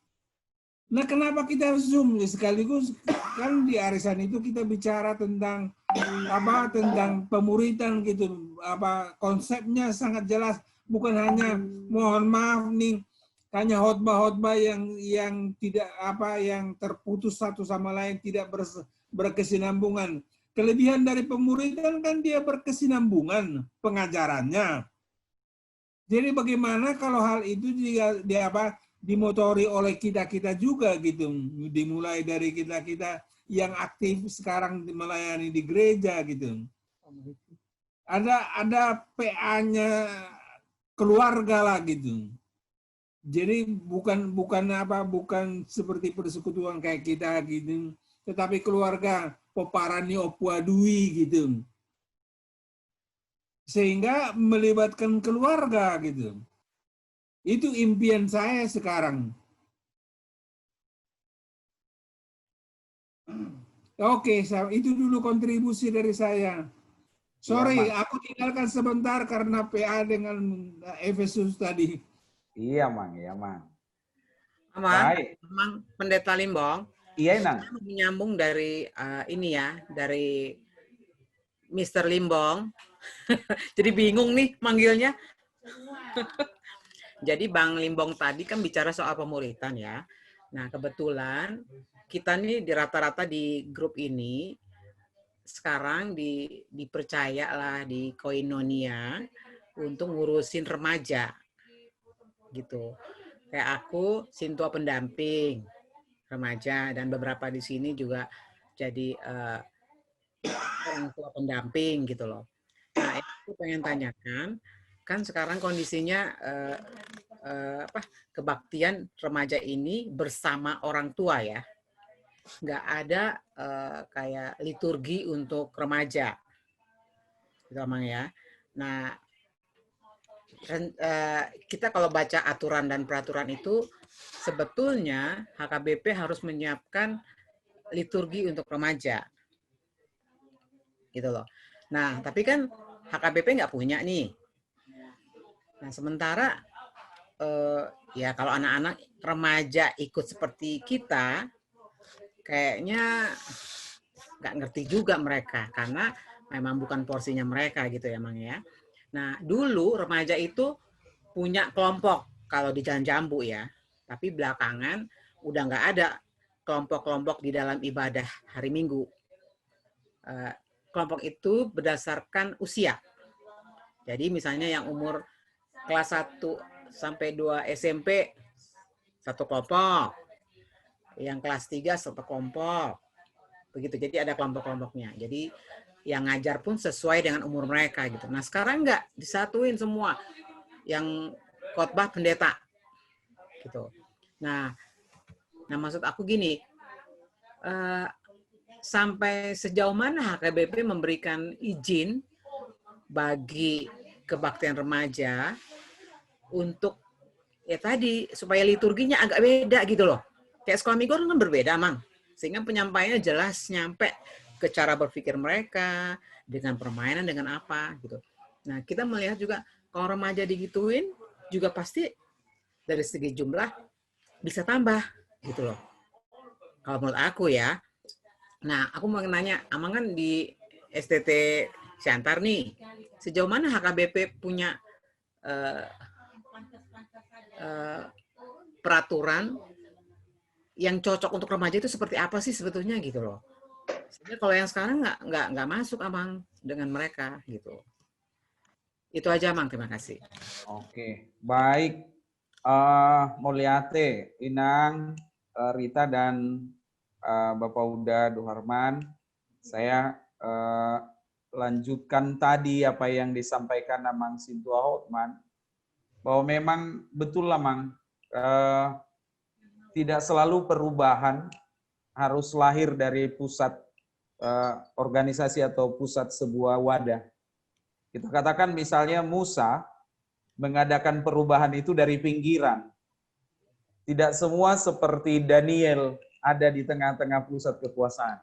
Nah, kenapa kita harus Zoom? Sekaligus kan di arisan itu kita bicara tentang tentang pemuritan gitu. Konsepnya sangat jelas, bukan hanya mohon maaf nih hanya khotbah-khotbah yang tidak yang terputus satu sama lain, tidak berkesinambungan. Kelebihan dari pemuritan kan dia berkesinambungan pengajarannya. Jadi bagaimana kalau hal itu dimotori oleh kita juga gitu, dimulai dari kita yang aktif sekarang melayani di gereja gitu. Ada PA-nya keluarga lah gitu. Jadi bukan seperti persekutuan kayak kita gitu, tetapi keluarga Poparani Opuadui gitu. Sehingga melibatkan keluarga gitu. Itu impian saya sekarang. Oke, itu dulu kontribusi dari saya. Sorry, aku tinggalkan sebentar karena PA dengan Efesus tadi. Iya, Mang. Iya, Mang. Mang Pendeta Limbong. Iya, Nang. Menyambung dari dari Mr. Limbong. Jadi bingung nih manggilnya. Jadi Bang Limbong tadi kan bicara soal pemuritan ya. Nah, kebetulan kita nih di rata-rata di grup ini sekarang dipercaya lah di Koinonia untuk ngurusin remaja. Gitu. Kayak aku sintua pendamping remaja dan beberapa di sini juga jadi orang tua pendamping gitu loh. Nah, aku pengen tanyakan, kan sekarang kondisinya kebaktian remaja ini bersama orang tua ya, nggak ada kayak liturgi untuk remaja, gitu Mang ya. Nah, kita kalau baca aturan dan peraturan itu sebetulnya HKBP harus menyiapkan liturgi untuk remaja, gitu loh. Nah, tapi kan HKBP nggak punya nih. Nah, sementara ya kalau anak-anak remaja ikut seperti kita, kayaknya nggak ngerti juga mereka karena memang bukan porsinya mereka gitu ya, Mang ya. Nah, dulu remaja itu punya kelompok kalau di Jalan Jambu ya. Tapi belakangan udah nggak ada kelompok-kelompok di dalam ibadah hari Minggu. Kelompok itu berdasarkan usia. Jadi misalnya yang umur kelas 1 sampai 2 SMP satu kelompok. Yang kelas 3 satu kelompok. Begitu. Jadi ada kelompok-kelompoknya. Jadi yang ngajar pun sesuai dengan umur mereka gitu. Nah, sekarang nggak disatuin semua. yang khotbah pendeta gitu. Nah maksud aku gini, sampai sejauh mana HKBP memberikan izin bagi kebaktian remaja untuk ya tadi supaya liturginya agak beda gitu loh. Kayak sekolah minggu kan berbeda, Mang. Sehingga penyampaiannya jelas nyampe ke cara berpikir mereka, dengan permainan, dengan apa gitu. Nah, kita melihat juga kalau remaja digituin juga pasti dari segi jumlah bisa tambah gitu loh. Kalau menurut aku ya. Nah, aku mau nanya, Amang kan di STT Siantar nih, sejauh mana HKBP punya peraturan yang cocok untuk remaja itu seperti apa sih sebetulnya gitu loh. Sebenarnya kalau yang sekarang nggak masuk Amang dengan mereka gitu. Itu aja Amang, terima kasih. Oke, baik. Mulyate, Inang, Rita dan Bapak Uda Duharman, saya lanjutkan tadi apa yang disampaikan Amang Sintua Hotman, bahwa memang betul lah Mang, tidak selalu perubahan harus lahir dari pusat organisasi atau pusat sebuah wadah. Kita katakan misalnya Musa mengadakan perubahan itu dari pinggiran. Tidak semua seperti Daniel ada di tengah-tengah pusat kekuasaan.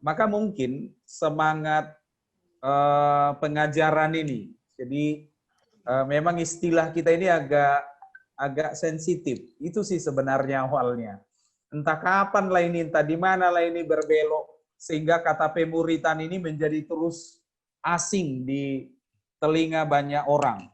Maka mungkin semangat pengajaran ini, jadi memang istilah kita ini agak sensitif. Itu sih sebenarnya awalnya. Entah kapan lah ini, entah di mana lah ini berbelok, sehingga kata pemuritan ini menjadi terus asing di telinga banyak orang.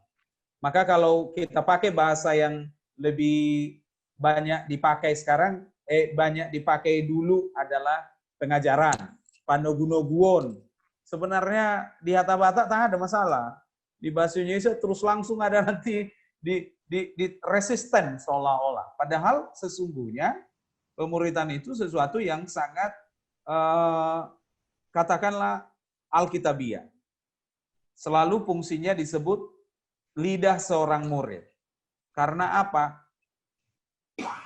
Maka kalau kita pakai bahasa yang lebih banyak dipakai sekarang, banyak dipakai dulu adalah pengajaran, panogunoguon. Sebenarnya di Hatta Batak tak ada masalah. Di bahasa Indonesia terus langsung ada nanti di resisten seolah-olah. Padahal sesungguhnya pemuritan itu sesuatu yang sangat katakanlah alkitabiah. Selalu fungsinya disebut lidah seorang murid. Karena apa?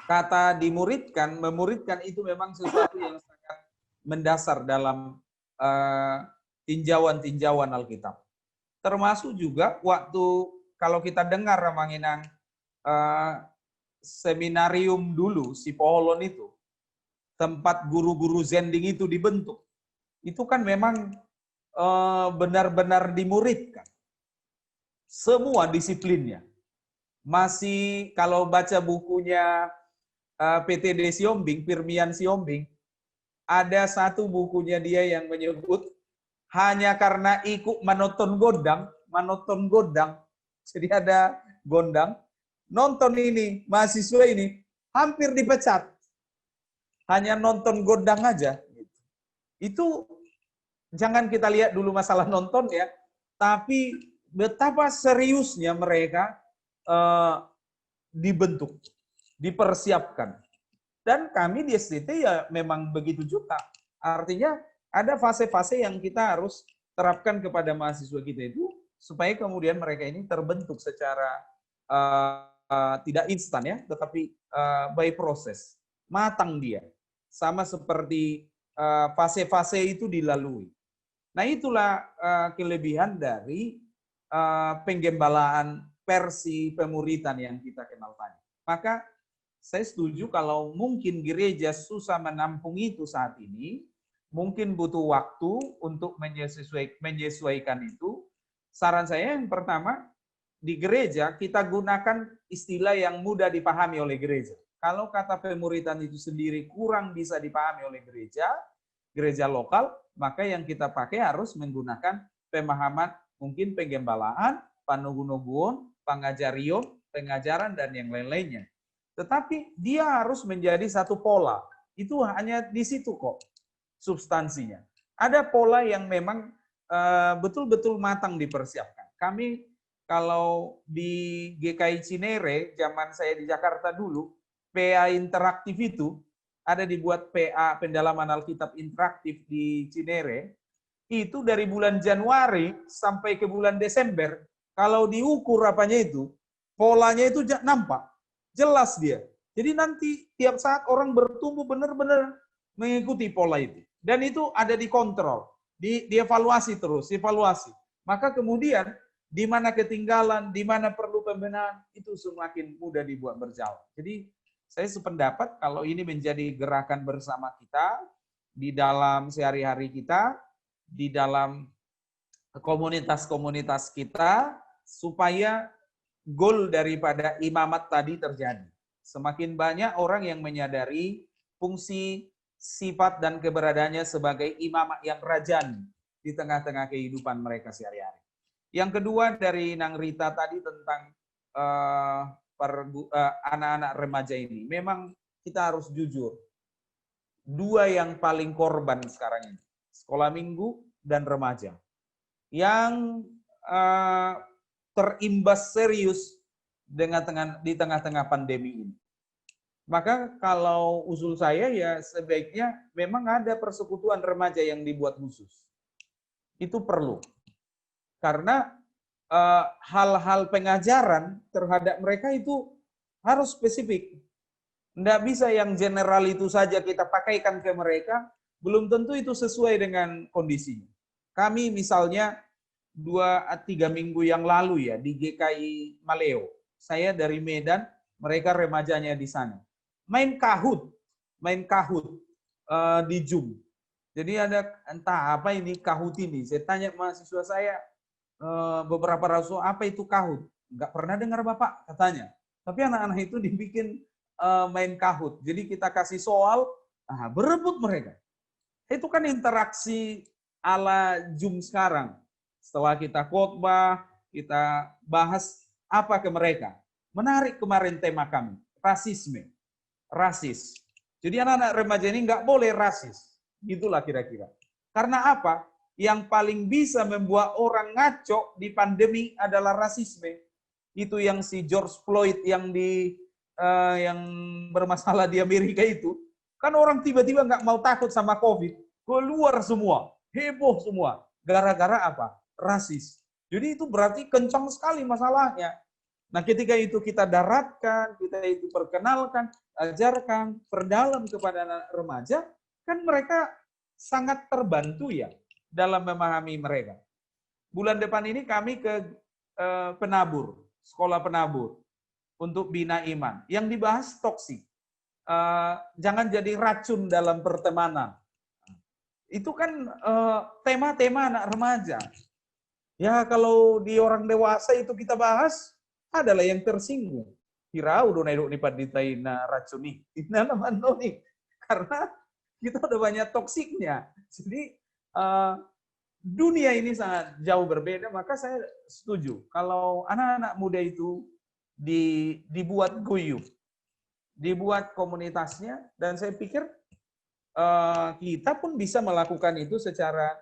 Kata dimuridkan, memuridkan itu memang sesuatu yang sangat mendasar dalam tinjauan-tinjauan Alkitab. Termasuk juga waktu kalau kita dengar Manginang seminarium dulu, si Poholon itu, tempat guru-guru Zending itu dibentuk. Itu kan memang benar-benar dimuridkan. Semua disiplinnya. Masih kalau baca bukunya PTD Siombing, Firmian Siombing, ada satu bukunya dia yang menyebut hanya karena ikut manoton godang, jadi ada gondang, nonton ini, mahasiswa ini hampir dipecat. Hanya nonton godang aja. Itu jangan kita lihat dulu masalah nonton ya, tapi betapa seriusnya mereka dibentuk, dipersiapkan. Dan kami di STT ya memang begitu juga. Artinya ada fase-fase yang kita harus terapkan kepada mahasiswa kita itu supaya kemudian mereka ini terbentuk secara tidak instan ya, tetapi by proses. Matang dia. Sama seperti fase-fase itu dilalui. Nah itulah kelebihan dari penggembalaan versi pemuritan yang kita kenal tadi. Maka saya setuju kalau mungkin gereja susah menampung itu saat ini, mungkin butuh waktu untuk menyesuaikan itu. Saran saya yang pertama, di gereja kita gunakan istilah yang mudah dipahami oleh gereja. Kalau kata pemuritan itu sendiri kurang bisa dipahami oleh gereja lokal, maka yang kita pakai harus menggunakan pemahaman mungkin penggembalaan, panugunoguon, pangajarion, pengajaran, dan yang lain-lainnya. Tetapi dia harus menjadi satu pola. Itu hanya di situ kok substansinya. Ada pola yang memang betul-betul matang dipersiapkan. Kami kalau di GKI Cinere, zaman saya di Jakarta dulu, PA interaktif itu, ada dibuat PA pendalaman Alkitab interaktif di Cinere, itu dari bulan Januari sampai ke bulan Desember, kalau diukur apanya itu, polanya itu nampak, jelas dia. Jadi nanti tiap saat orang bertumbuh benar-benar mengikuti pola itu. Dan itu ada dikontrol, dievaluasi terus, evaluasi. Maka kemudian di mana ketinggalan, di mana perlu pembenahan, itu semakin mudah dibuat berjalan. Jadi saya sependapat kalau ini menjadi gerakan bersama kita, di dalam sehari-hari kita, di dalam komunitas-komunitas kita, supaya goal daripada imamat tadi terjadi. Semakin banyak orang yang menyadari fungsi, sifat, dan keberadaannya sebagai imamat yang rajani di tengah-tengah kehidupan mereka sehari-hari. Yang kedua dari Nang Rita tadi tentang anak-anak remaja ini. Memang kita harus jujur. Dua yang paling korban sekarang ini. Sekolah minggu dan remaja. Yang terimbas serius di tengah-tengah pandemi ini. Maka kalau usul saya ya sebaiknya memang ada persekutuan remaja yang dibuat khusus. Itu perlu. Karena hal-hal pengajaran terhadap mereka itu harus spesifik. Tidak bisa yang general itu saja kita pakaikan ke mereka, belum tentu itu sesuai dengan kondisinya. Kami misalnya 2-3 minggu yang lalu ya di GKI Maleo. Saya dari Medan, mereka remajanya di sana. Main kahut di Zoom. Jadi ada entah apa ini kahut ini. Saya tanya mahasiswa saya beberapa rasul apa itu kahut? Enggak pernah dengar Bapak katanya. Tapi anak-anak itu dibikin main kahut. Jadi kita kasih soal, berebut mereka. Itu kan interaksi ala Zoom sekarang. Setelah kita khotbah, kita bahas apa ke mereka. Menarik kemarin tema kami, rasisme. Rasis. Jadi anak-anak remaja ini nggak boleh rasis. Itulah kira-kira. Karena apa? Yang paling bisa membuat orang ngaco di pandemi adalah rasisme. Itu yang si George Floyd yang bermasalah di Amerika itu. Kan orang tiba-tiba nggak mau takut sama COVID. Keluar semua. Heboh semua. Gara-gara apa? Rasis. Jadi itu berarti kencang sekali masalahnya. Nah, ketika itu kita daratkan, kita itu perkenalkan, ajarkan, perdalam kepada anak remaja, kan mereka sangat terbantu ya dalam memahami mereka. Bulan depan ini kami ke penabur, sekolah penabur untuk bina iman. Yang dibahas toksik. Jangan jadi racun dalam pertemanan. Itu kan tema-tema anak remaja. Ya kalau di orang dewasa itu kita bahas, adalah yang tersinggung. Kira udah naik nih paditain racun nih. Ina naman nih. Karena kita udah banyak toksiknya. Jadi dunia ini sangat jauh berbeda, maka saya setuju. Kalau anak-anak muda itu dibuat guyup, dibuat komunitasnya, dan saya pikir kita pun bisa melakukan itu secara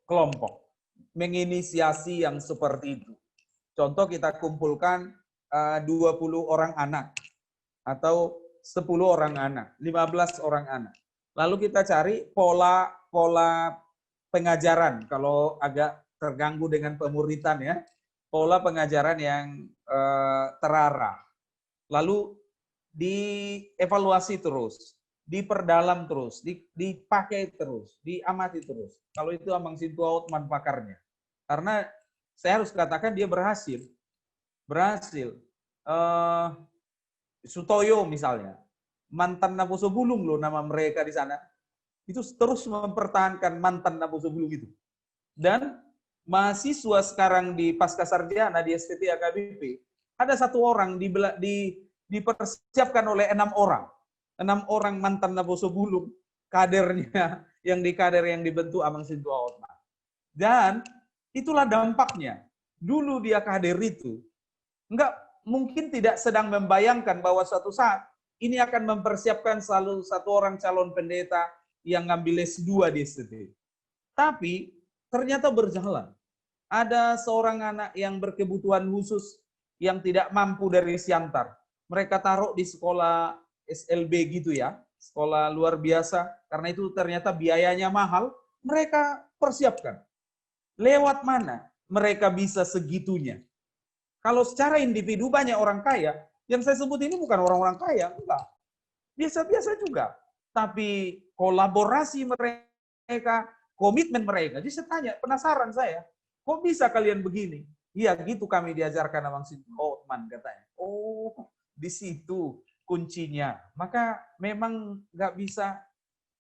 kelompok. Menginisiasi yang seperti itu. Contoh kita kumpulkan 20 orang anak atau 10 orang anak, 15 orang anak. Lalu kita cari pola pengajaran kalau agak terganggu dengan pemuritan ya. Pola pengajaran yang terarah. Lalu dievaluasi terus, diperdalam terus, dipakai terus, diamati terus. Kalau itu Amang Sintua Otman pakarnya. Karena saya harus katakan dia berhasil. Sutoyo misalnya, mantan Naposo Bulung loh nama mereka di sana. Itu terus mempertahankan mantan Naposo Bulung itu. Dan mahasiswa sekarang di pasca sarjana di STT AKBP, ada 1 orang dipersiapkan oleh 6 orang. 6 orang mantan Naposo Bulung, kadernya yang dibentuk Amang Sintua Otman. Dan itulah dampaknya. Dulu dia kader itu, mungkin tidak sedang membayangkan bahwa suatu saat ini akan mempersiapkan selalu 1 orang calon pendeta yang ngambil S2 di STT. Tapi ternyata berjalan. Ada seorang anak yang berkebutuhan khusus yang tidak mampu dari Siantar. Mereka taruh di sekolah SLB gitu ya, sekolah luar biasa. Karena itu ternyata biayanya mahal, mereka persiapkan. Lewat mana? mereka bisa segitunya? Kalau secara individu banyak orang kaya, yang saya sebut ini bukan orang-orang kaya, enggak. Biasa-biasa juga. Tapi kolaborasi mereka, komitmen mereka. Jadi saya tanya, penasaran saya, kok bisa kalian begini? Iya, gitu kami diajarkan Abang Sintu Hotman katanya. Oh, di situ kuncinya. Maka memang nggak bisa.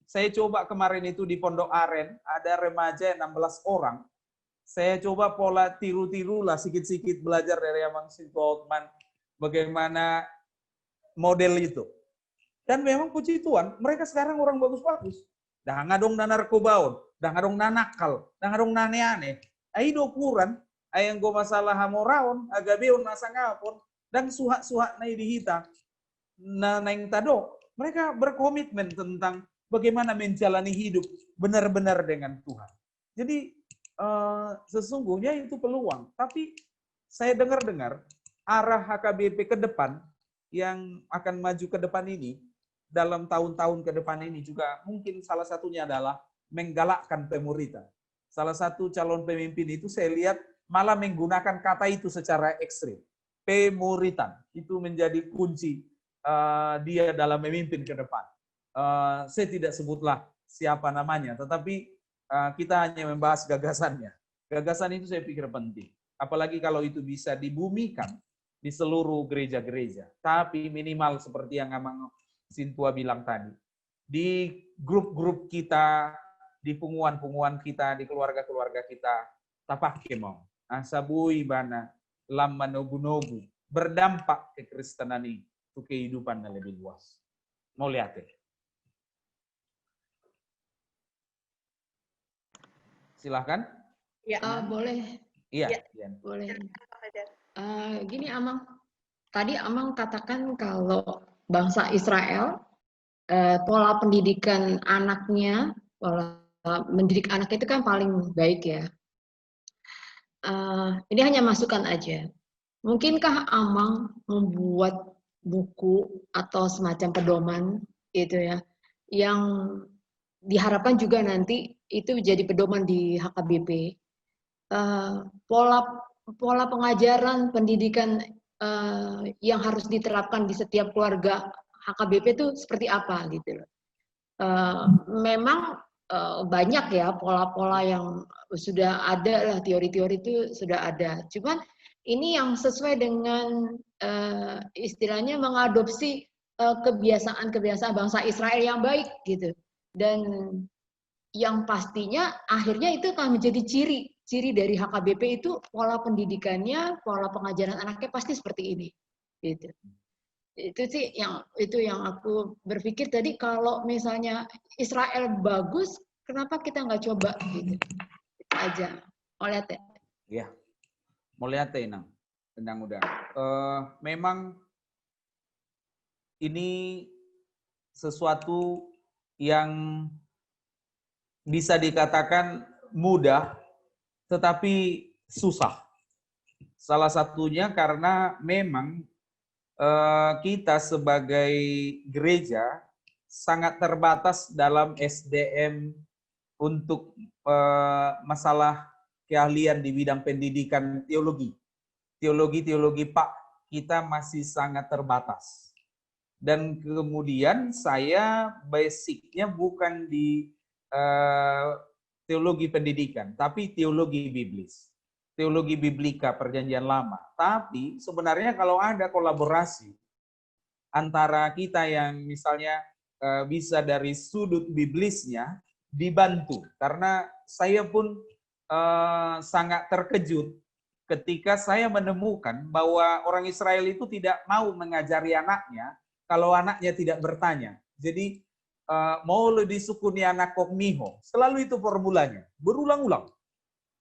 Saya coba kemarin itu di Pondok Aren, ada remaja 16 orang. Saya coba pola tiru-tiru lah, sikit-sikit belajar dari Abang Sintu Hotman bagaimana model itu. Dan memang puji Tuhan, mereka sekarang orang bagus-bagus. Dah ngadong na narkobaon, dah ngadong na nakal, dah ngadong na aneh-aneh. Ai dokuran, ai yang go masalah hamoraon, agabeon masa ngapon, dan suha-suha na dihita. Na naing tado, mereka berkomitmen tentang bagaimana menjalani hidup benar-benar dengan Tuhan. Jadi sesungguhnya itu peluang. Tapi saya dengar-dengar arah HKBP ke depan yang akan maju ke depan ini, dalam tahun-tahun ke depan ini juga mungkin salah satunya adalah menggalakkan pemuritan. Salah satu calon pemimpin itu saya lihat malah menggunakan kata itu secara ekstrim. Pemuritan. Itu menjadi kunci dia dalam memimpin ke depan. Saya tidak sebutlah siapa namanya, tetapi kita hanya membahas gagasannya. Gagasan itu saya pikir penting. Apalagi kalau itu bisa dibumikan di seluruh gereja-gereja. Tapi minimal seperti yang Amang Sintua bilang tadi. Di grup-grup kita, di punguan-punguan kita, di keluarga-keluarga kita, tapak kemau. Asabui bana, lam manogu-nogu. Berdampak kekristenan ini. Itu kehidupan yang lebih luas. Mau lihat ya? Silahkan. Ya. Boleh. Iya. Ya. Boleh. Gini Amang, tadi Amang katakan kalau bangsa Israel, pola pendidikan anaknya, pola mendidik anak itu kan paling baik ya. Ini hanya masukan aja. Mungkinkah Amang membuat buku atau semacam pedoman itu ya, yang diharapkan juga nanti itu jadi pedoman di HKBP. Pola pengajaran pendidikan yang harus diterapkan di setiap keluarga HKBP itu seperti apa gitu loh. Memang banyak ya pola-pola yang sudah ada lah, teori-teori itu sudah ada. Cuman ini yang sesuai dengan istilahnya mengadopsi kebiasaan-kebiasaan bangsa Israel yang baik gitu. Dan yang pastinya akhirnya itu akan menjadi ciri dari HKBP itu pola pendidikannya, pola pengajaran anaknya pasti seperti ini. Gitu. Itu sih yang aku berpikir tadi, kalau misalnya Israel bagus, kenapa kita nggak coba gitu. Itu aja. Mau lihat ya? Iya. Mau lihat ya, Inang. Tendang udah. Memang ini sesuatu yang bisa dikatakan mudah, tetapi susah. Salah satunya karena memang kita sebagai gereja sangat terbatas dalam SDM untuk masalah keahlian di bidang pendidikan teologi. Teologi Pak, kita masih sangat terbatas. Dan kemudian saya basicnya bukan di teologi pendidikan, tapi teologi biblis. Teologi biblika perjanjian lama. Tapi sebenarnya kalau ada kolaborasi antara kita yang misalnya bisa dari sudut biblisnya dibantu. Karena saya pun sangat terkejut ketika saya menemukan bahwa orang Israel itu tidak mau mengajari anaknya kalau anaknya tidak bertanya. Jadi mau lebih sukuni anak kokmiho. Selalu itu formulanya. Berulang-ulang.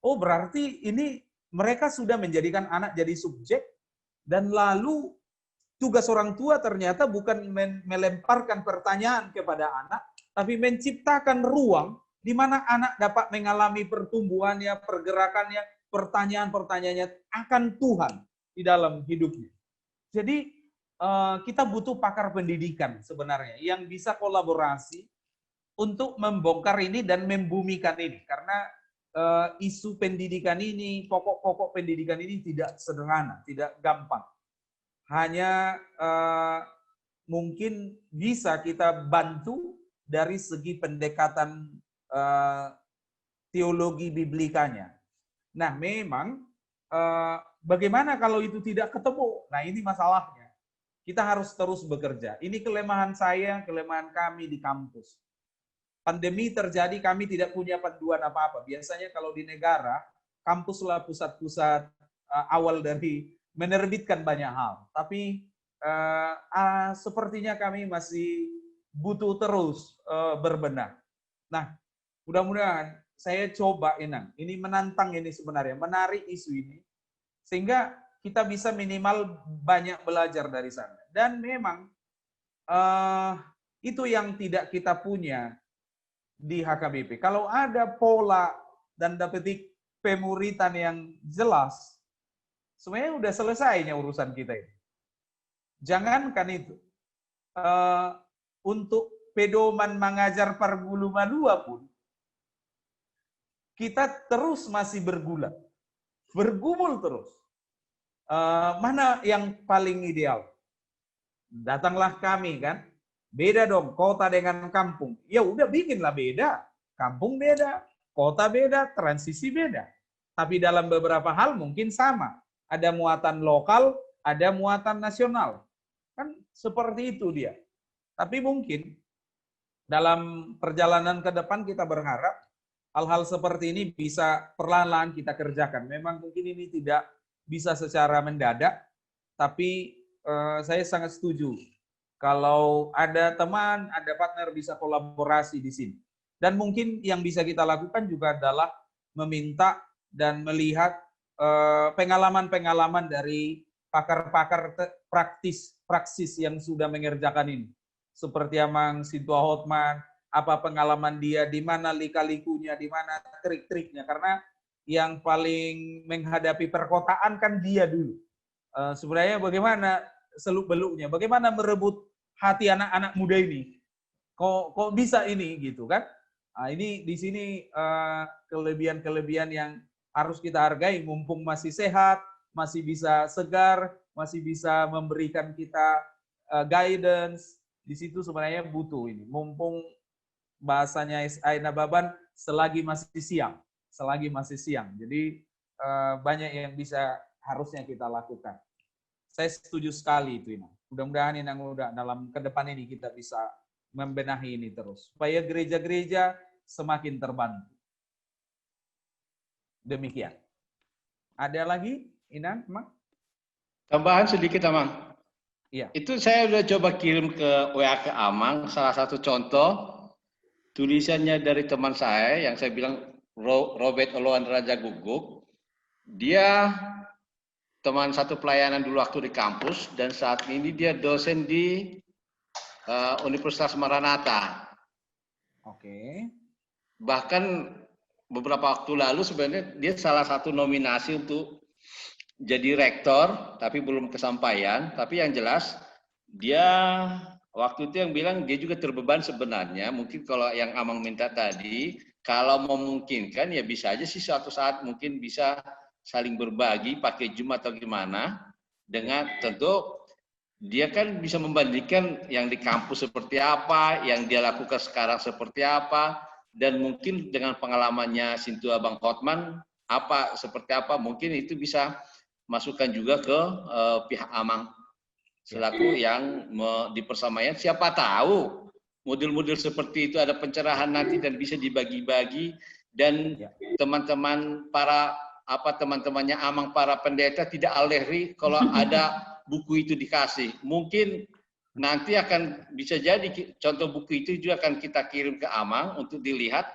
Oh berarti ini mereka sudah menjadikan anak jadi subjek, dan lalu tugas orang tua ternyata bukan melemparkan pertanyaan kepada anak, tapi menciptakan ruang di mana anak dapat mengalami pertumbuhannya, pergerakannya, pertanyaan-pertanyaannya akan Tuhan di dalam hidupnya. Jadi kita butuh pakar pendidikan sebenarnya yang bisa kolaborasi untuk membongkar ini dan membumikan ini. Karena isu pendidikan ini, pokok-pokok pendidikan ini tidak sederhana, tidak gampang. Hanya mungkin bisa kita bantu dari segi pendekatan teologi biblikanya. Nah, memang bagaimana kalau itu tidak ketemu? Nah, ini masalahnya. Kita harus terus bekerja. Ini kelemahan saya, kelemahan kami di kampus. Pandemi terjadi, kami tidak punya panduan apa-apa. Biasanya kalau di negara, kampuslah pusat-pusat awal dari menerbitkan banyak hal. Tapi sepertinya kami masih butuh terus berbenah. Nah, mudah-mudahan saya coba, Inang. Ini menantang ini sebenarnya, menarik isu ini. Sehingga kita bisa minimal banyak belajar dari sana. Dan memang itu yang tidak kita punya di HKBP. Kalau ada pola dan dapetik pemuritan yang jelas, sebenarnya udah selesainya urusan kita ini. Jangankan itu, untuk pedoman mengajar perguluma 2 pun, kita terus masih bergumul terus. Mana yang paling ideal? Datanglah kami kan, beda dong kota dengan kampung. Ya udah bikinlah beda, kampung beda, kota beda, transisi beda. Tapi dalam beberapa hal mungkin sama. Ada muatan lokal, ada muatan nasional. Kan seperti itu dia. Tapi mungkin dalam perjalanan ke depan kita berharap hal-hal seperti ini bisa perlahan-lahan kita kerjakan. Memang mungkin ini tidak bisa secara mendadak, tapi saya sangat setuju. Kalau ada teman, ada partner bisa kolaborasi di sini. Dan mungkin yang bisa kita lakukan juga adalah meminta dan melihat pengalaman-pengalaman dari pakar-pakar praksis yang sudah mengerjakan ini. Seperti Amang Sintua Hotman, apa pengalaman dia, di mana lika-likunya, di mana trik-triknya. Karena yang paling menghadapi perkotaan kan dia dulu. Sebenarnya bagaimana seluk-beluknya, bagaimana merebut hati anak-anak muda ini. Kok bisa ini gitu kan? Nah, ini di sini kelebihan-kelebihan yang harus kita hargai, mumpung masih sehat, masih bisa segar, masih bisa memberikan kita guidance. Di situ sebenarnya butuh ini. Mumpung bahasanya Aina Baban, selagi masih siang. Jadi banyak yang bisa harusnya kita lakukan. Saya setuju sekali itu, Inang. Mudah-mudahan Inang udah dalam ke depan ini kita bisa membenahi ini terus. Supaya gereja-gereja semakin terbantu. Demikian. Ada lagi, Inang? Tambahan sedikit, Amang. Iya. Itu saya udah coba kirim ke WA ke Amang, salah satu contoh tulisannya dari teman saya yang saya bilang Robert Oloan Raja Guguk. Dia teman satu pelayanan dulu waktu di kampus, dan saat ini dia dosen di Universitas Maranatha. Oke. Bahkan beberapa waktu lalu sebenarnya dia salah satu nominasi untuk jadi rektor, tapi belum kesampaian. Tapi yang jelas dia waktu itu yang bilang dia juga terbeban sebenarnya. Mungkin kalau yang Amang minta tadi, kalau memungkinkan ya bisa aja sih suatu saat mungkin bisa saling berbagi pakai Zoom atau gimana, dengan tentu dia kan bisa membandingkan yang di kampus seperti apa, yang dia lakukan sekarang seperti apa, dan mungkin dengan pengalamannya Sintua Bang Hotman seperti apa, mungkin itu bisa masukkan juga ke pihak Amang selaku yang di persamaian. Siapa tahu model-model seperti itu ada pencerahan nanti dan bisa dibagi-bagi, dan teman-teman teman-temannya Amang para pendeta tidak alergi kalau ada buku itu dikasih. Mungkin nanti akan bisa jadi contoh buku itu juga akan kita kirim ke Amang untuk dilihat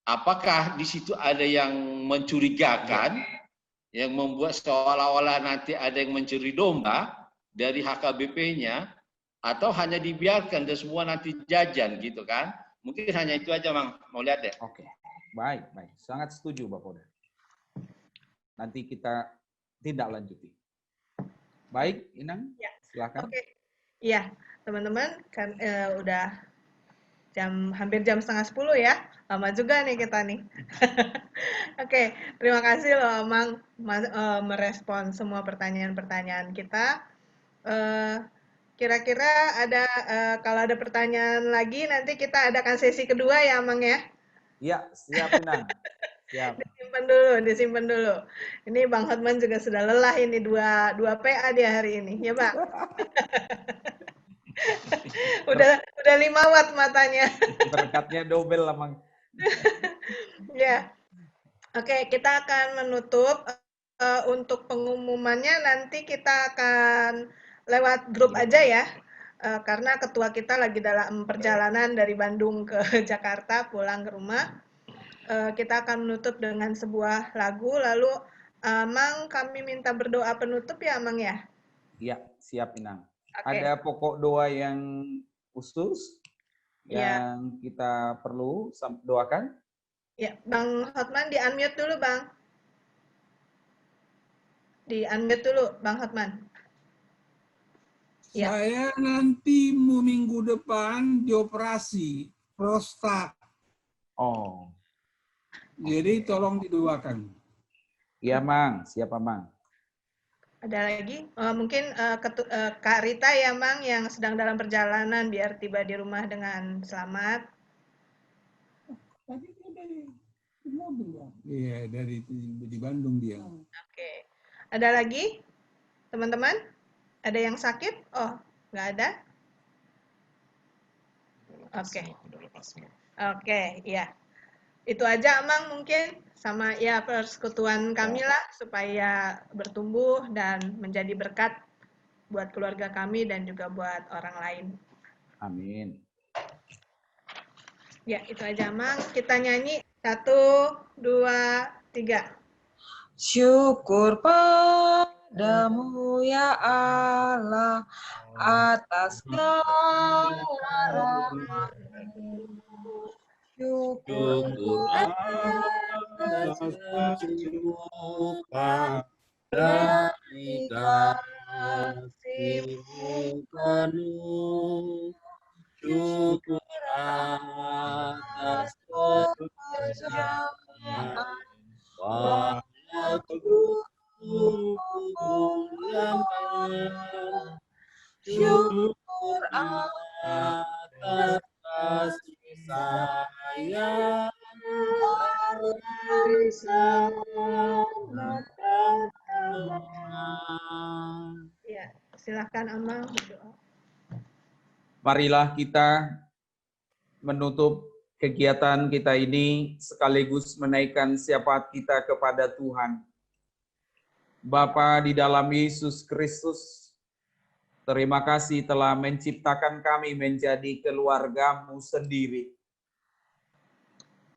apakah di situ ada yang mencurigakan, yang membuat seolah-olah nanti ada yang mencuri domba dari HKBP-nya, atau hanya dibiarkan dan semua nanti jajan gitu kan. Mungkin hanya itu aja, Mang. Mau lihat deh. Oke. Baik. Sangat setuju, Bapak Oda. Nanti kita tindak lanjuti. Baik, Inang, ya. silakan. Oke, iya teman-teman kan udah hampir jam 9:30 ya. Lama juga nih kita nih. Oke, terima kasih loh Amang merespon semua pertanyaan-pertanyaan kita. Kira-kira ada kalau ada pertanyaan lagi nanti kita adakan sesi kedua ya Amang ya. Iya, siap Inang. Siap. Disimpan dulu. Ini Bang Hotman juga sudah lelah ini dua PA dia hari ini, ya Pak. udah 5 watt matanya. Berkatnya double lah, Mang. Ya. Oke, kita akan menutup. Untuk pengumumannya nanti kita akan lewat grup aja ya. Karena ketua kita lagi dalam perjalanan dari Bandung ke Jakarta pulang ke rumah. Kita akan menutup dengan sebuah lagu, lalu Mang kami minta berdoa penutup ya Mang ya? Iya, siap Inang. Okay. Ada pokok doa yang khusus yang kita perlu doakan? Ya, Bang Hotman di-unmute dulu Bang. Di-unmute dulu Bang Hotman. Ya. Saya nanti minggu depan dioperasi prostat. Oh. Jadi tolong didoakan. Iya, Mang. Siapa, Mang? Ada lagi? Mungkin Kak Rita ya, Mang, yang sedang dalam perjalanan biar tiba di rumah dengan selamat. Tadi dia dari mobil ya? Iya, di Bandung dia. Oke. Ada lagi? Teman-teman? Ada yang sakit? Oh, nggak ada? Oke. Oke, iya. Itu aja Amang mungkin sama ya persekutuan kami lah supaya bertumbuh dan menjadi berkat buat keluarga kami dan juga buat orang lain. Amin. Ya, itu aja Amang. Kita nyanyi 1, 2, 3. Syukur padamu ya Allah atas segala rahmat-Mu. Syukur atas senyum dari kasih-Mu penuh. Syukur atas kepercayaan waktu pulang. Syukur atas kasih sayang dari selamat datang. Ya, silakan Amang berdoa. Marilah kita menutup kegiatan kita ini sekaligus menaikkan syafaat kita kepada Tuhan. Bapa di dalam Yesus Kristus, terima kasih telah menciptakan kami menjadi keluarga-Mu sendiri.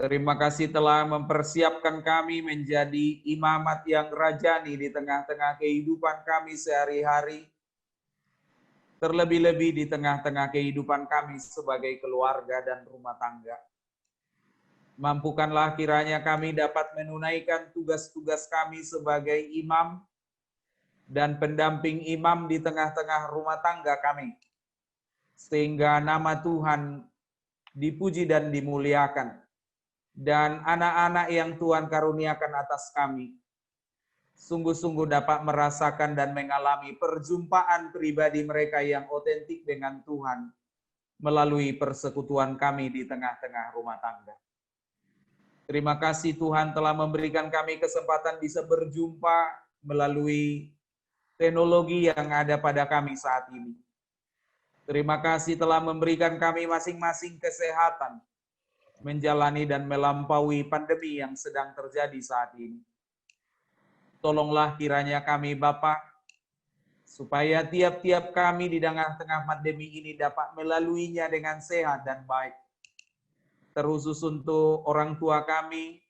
Terima kasih telah mempersiapkan kami menjadi imamat yang rajani di tengah-tengah kehidupan kami sehari-hari. Terlebih-lebih di tengah-tengah kehidupan kami sebagai keluarga dan rumah tangga. Mampukanlah kiranya kami dapat menunaikan tugas-tugas kami sebagai imam dan pendamping imam di tengah-tengah rumah tangga kami. Sehingga nama Tuhan dipuji dan dimuliakan. Dan anak-anak yang Tuhan karuniakan atas kami sungguh-sungguh dapat merasakan dan mengalami perjumpaan pribadi mereka yang otentik dengan Tuhan melalui persekutuan kami di tengah-tengah rumah tangga. Terima kasih Tuhan telah memberikan kami kesempatan bisa berjumpa melalui teknologi yang ada pada kami saat ini. Terima kasih telah memberikan kami masing-masing kesehatan menjalani dan melampaui pandemi yang sedang terjadi saat ini. Tolonglah kiranya kami Bapa, supaya tiap-tiap kami di tengah-tengah pandemi ini dapat melaluinya dengan sehat dan baik. Terkhusus untuk orang tua kami,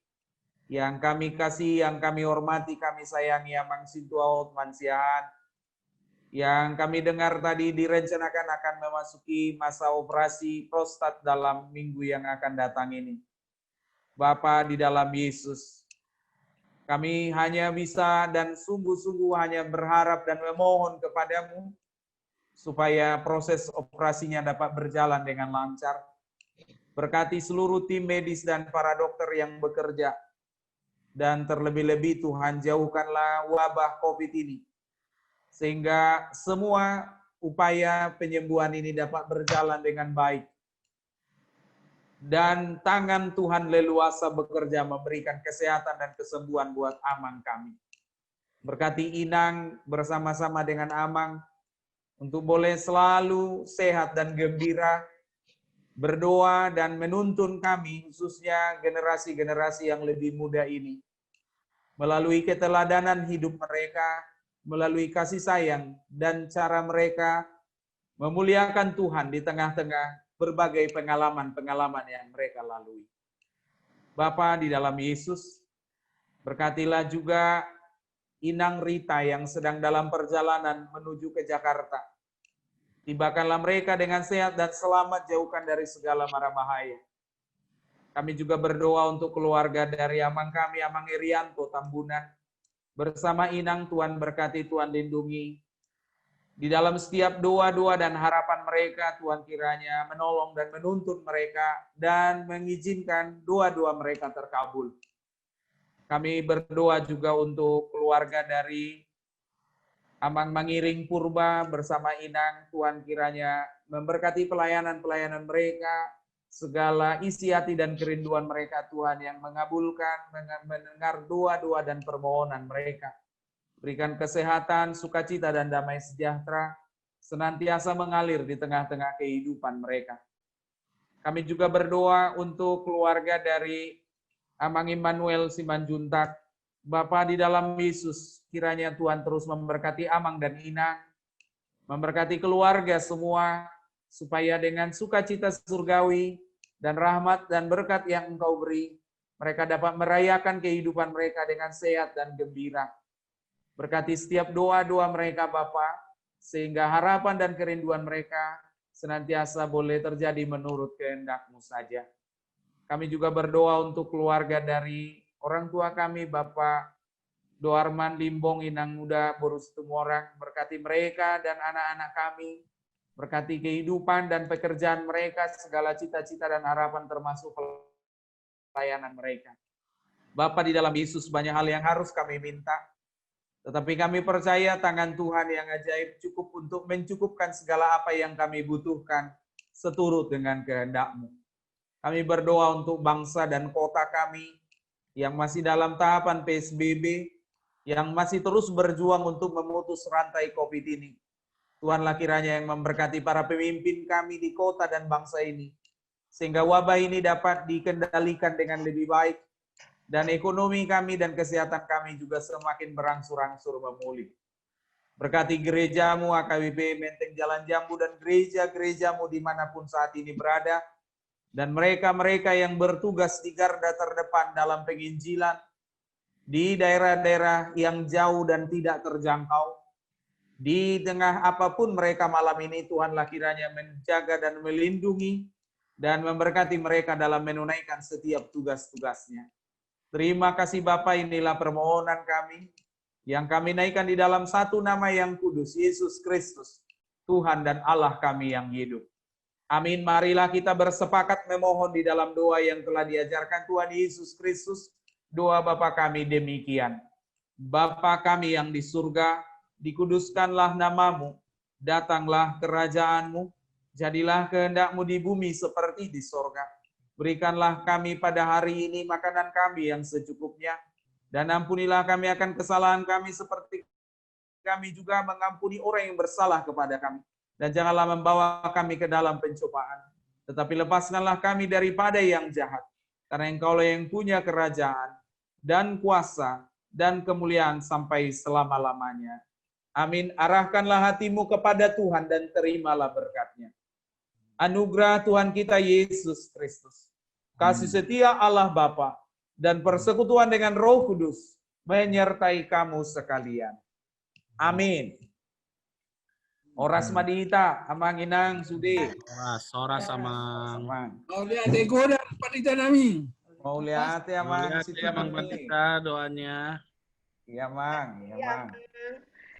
yang kami kasih, yang kami hormati, kami sayangi, Amang Sintua Hotman Siahaan, yang kami dengar tadi direncanakan akan memasuki masa operasi prostat dalam minggu yang akan datang ini. Bapa di dalam Yesus, kami hanya bisa dan sungguh-sungguh hanya berharap dan memohon kepadamu supaya proses operasinya dapat berjalan dengan lancar. Berkati seluruh tim medis dan para dokter yang bekerja. Dan terlebih-lebih Tuhan jauhkanlah wabah COVID ini. Sehingga semua upaya penyembuhan ini dapat berjalan dengan baik. Dan tangan Tuhan leluasa bekerja memberikan kesehatan dan kesembuhan buat Amang kami. Berkati Inang bersama-sama dengan Amang untuk boleh selalu sehat dan gembira, berdoa dan menuntun kami, khususnya generasi-generasi yang lebih muda ini, melalui keteladanan hidup mereka, melalui kasih sayang dan cara mereka memuliakan Tuhan di tengah-tengah berbagai pengalaman-pengalaman yang mereka lalui. Bapa di dalam Yesus, berkatilah juga Inang Rita yang sedang dalam perjalanan menuju ke Jakarta. Tibakanlah mereka dengan sehat dan selamat, jauhkan dari segala mara bahaya. Kami juga berdoa untuk keluarga dari Amang kami, Amang Irianto Tambunan. Bersama Inang, Tuhan berkati, Tuhan lindungi. Di dalam setiap doa-doa dan harapan mereka, Tuhan kiranya menolong dan menuntun mereka dan mengizinkan doa-doa mereka terkabul. Kami berdoa juga untuk keluarga dari Amang Mangiring Purba bersama Inang. Tuhan kiranya memberkati pelayanan-pelayanan mereka, segala isi hati dan kerinduan mereka, Tuhan yang mengabulkan, mendengar doa-doa dan permohonan mereka. Berikan kesehatan, sukacita, dan damai sejahtera senantiasa mengalir di tengah-tengah kehidupan mereka. Kami juga berdoa untuk keluarga dari Amang Immanuel Simanjuntak. Bapa di dalam Yesus, kiranya Tuhan terus memberkati Amang dan Inang, memberkati keluarga semua, supaya dengan sukacita surgawi dan rahmat dan berkat yang Engkau beri, mereka dapat merayakan kehidupan mereka dengan sehat dan gembira. Berkati setiap doa-doa mereka, Bapa, sehingga harapan dan kerinduan mereka senantiasa boleh terjadi menurut kehendak-Mu saja. Kami juga berdoa untuk keluarga dari orang tua kami, Bapak Doarman Limbong Inang Muda Borus Tumorang. Berkati mereka dan anak-anak kami, berkati kehidupan dan pekerjaan mereka, segala cita-cita dan harapan termasuk pelayanan mereka. Bapa di dalam Yesus, banyak hal yang harus kami minta, tetapi kami percaya tangan Tuhan yang ajaib cukup untuk mencukupkan segala apa yang kami butuhkan seturut dengan kehendak-Mu. Kami berdoa untuk bangsa dan kota kami yang masih dalam tahapan PSBB, yang masih terus berjuang untuk memutus rantai COVID ini. Tuhanlah kiranya yang memberkati para pemimpin kami di kota dan bangsa ini, sehingga wabah ini dapat dikendalikan dengan lebih baik, dan ekonomi kami dan kesehatan kami juga semakin berangsur-angsur memulih. Berkati gereja-Mu, AKBP Menteng Jalan Jambu, dan gereja-gereja-Mu dimanapun saat ini berada, dan mereka-mereka yang bertugas di garda terdepan dalam penginjilan, di daerah-daerah yang jauh dan tidak terjangkau, di tengah apapun mereka malam ini, Tuhanlah kiranya menjaga dan melindungi, dan memberkati mereka dalam menunaikan setiap tugas-tugasnya. Terima kasih Bapa, inilah permohonan kami yang kami naikkan di dalam satu nama yang kudus, Yesus Kristus, Tuhan dan Allah kami yang hidup. Amin. Marilah kita bersepakat memohon di dalam doa yang telah diajarkan Tuhan Yesus Kristus. Doa Bapa kami demikian. Bapa kami yang di surga, dikuduskanlah nama-Mu, datanglah kerajaan-Mu, jadilah kehendak-Mu di bumi seperti di sorga. Berikanlah kami pada hari ini makanan kami yang secukupnya, dan ampunilah kami akan kesalahan kami seperti kami juga mengampuni orang yang bersalah kepada kami. Dan janganlah membawa kami ke dalam pencobaan, tetapi lepaskanlah kami daripada yang jahat. Karena Engkaulah yang punya kerajaan, dan kuasa, dan kemuliaan sampai selama-lamanya. Amin. Arahkanlah hatimu kepada Tuhan dan terimalah berkat-Nya. Anugerah Tuhan kita Yesus Kristus, kasih setia Allah Bapa, dan persekutuan dengan Roh Kudus menyertai kamu sekalian. Amin. Oras madita, Amang Inang Sudi. Oras Amang. Mau lihat ego dan panita nami. Mau lihat ya Amang. Mau lihat ya Amang Panita doanya. Iya Mang, iya Mang.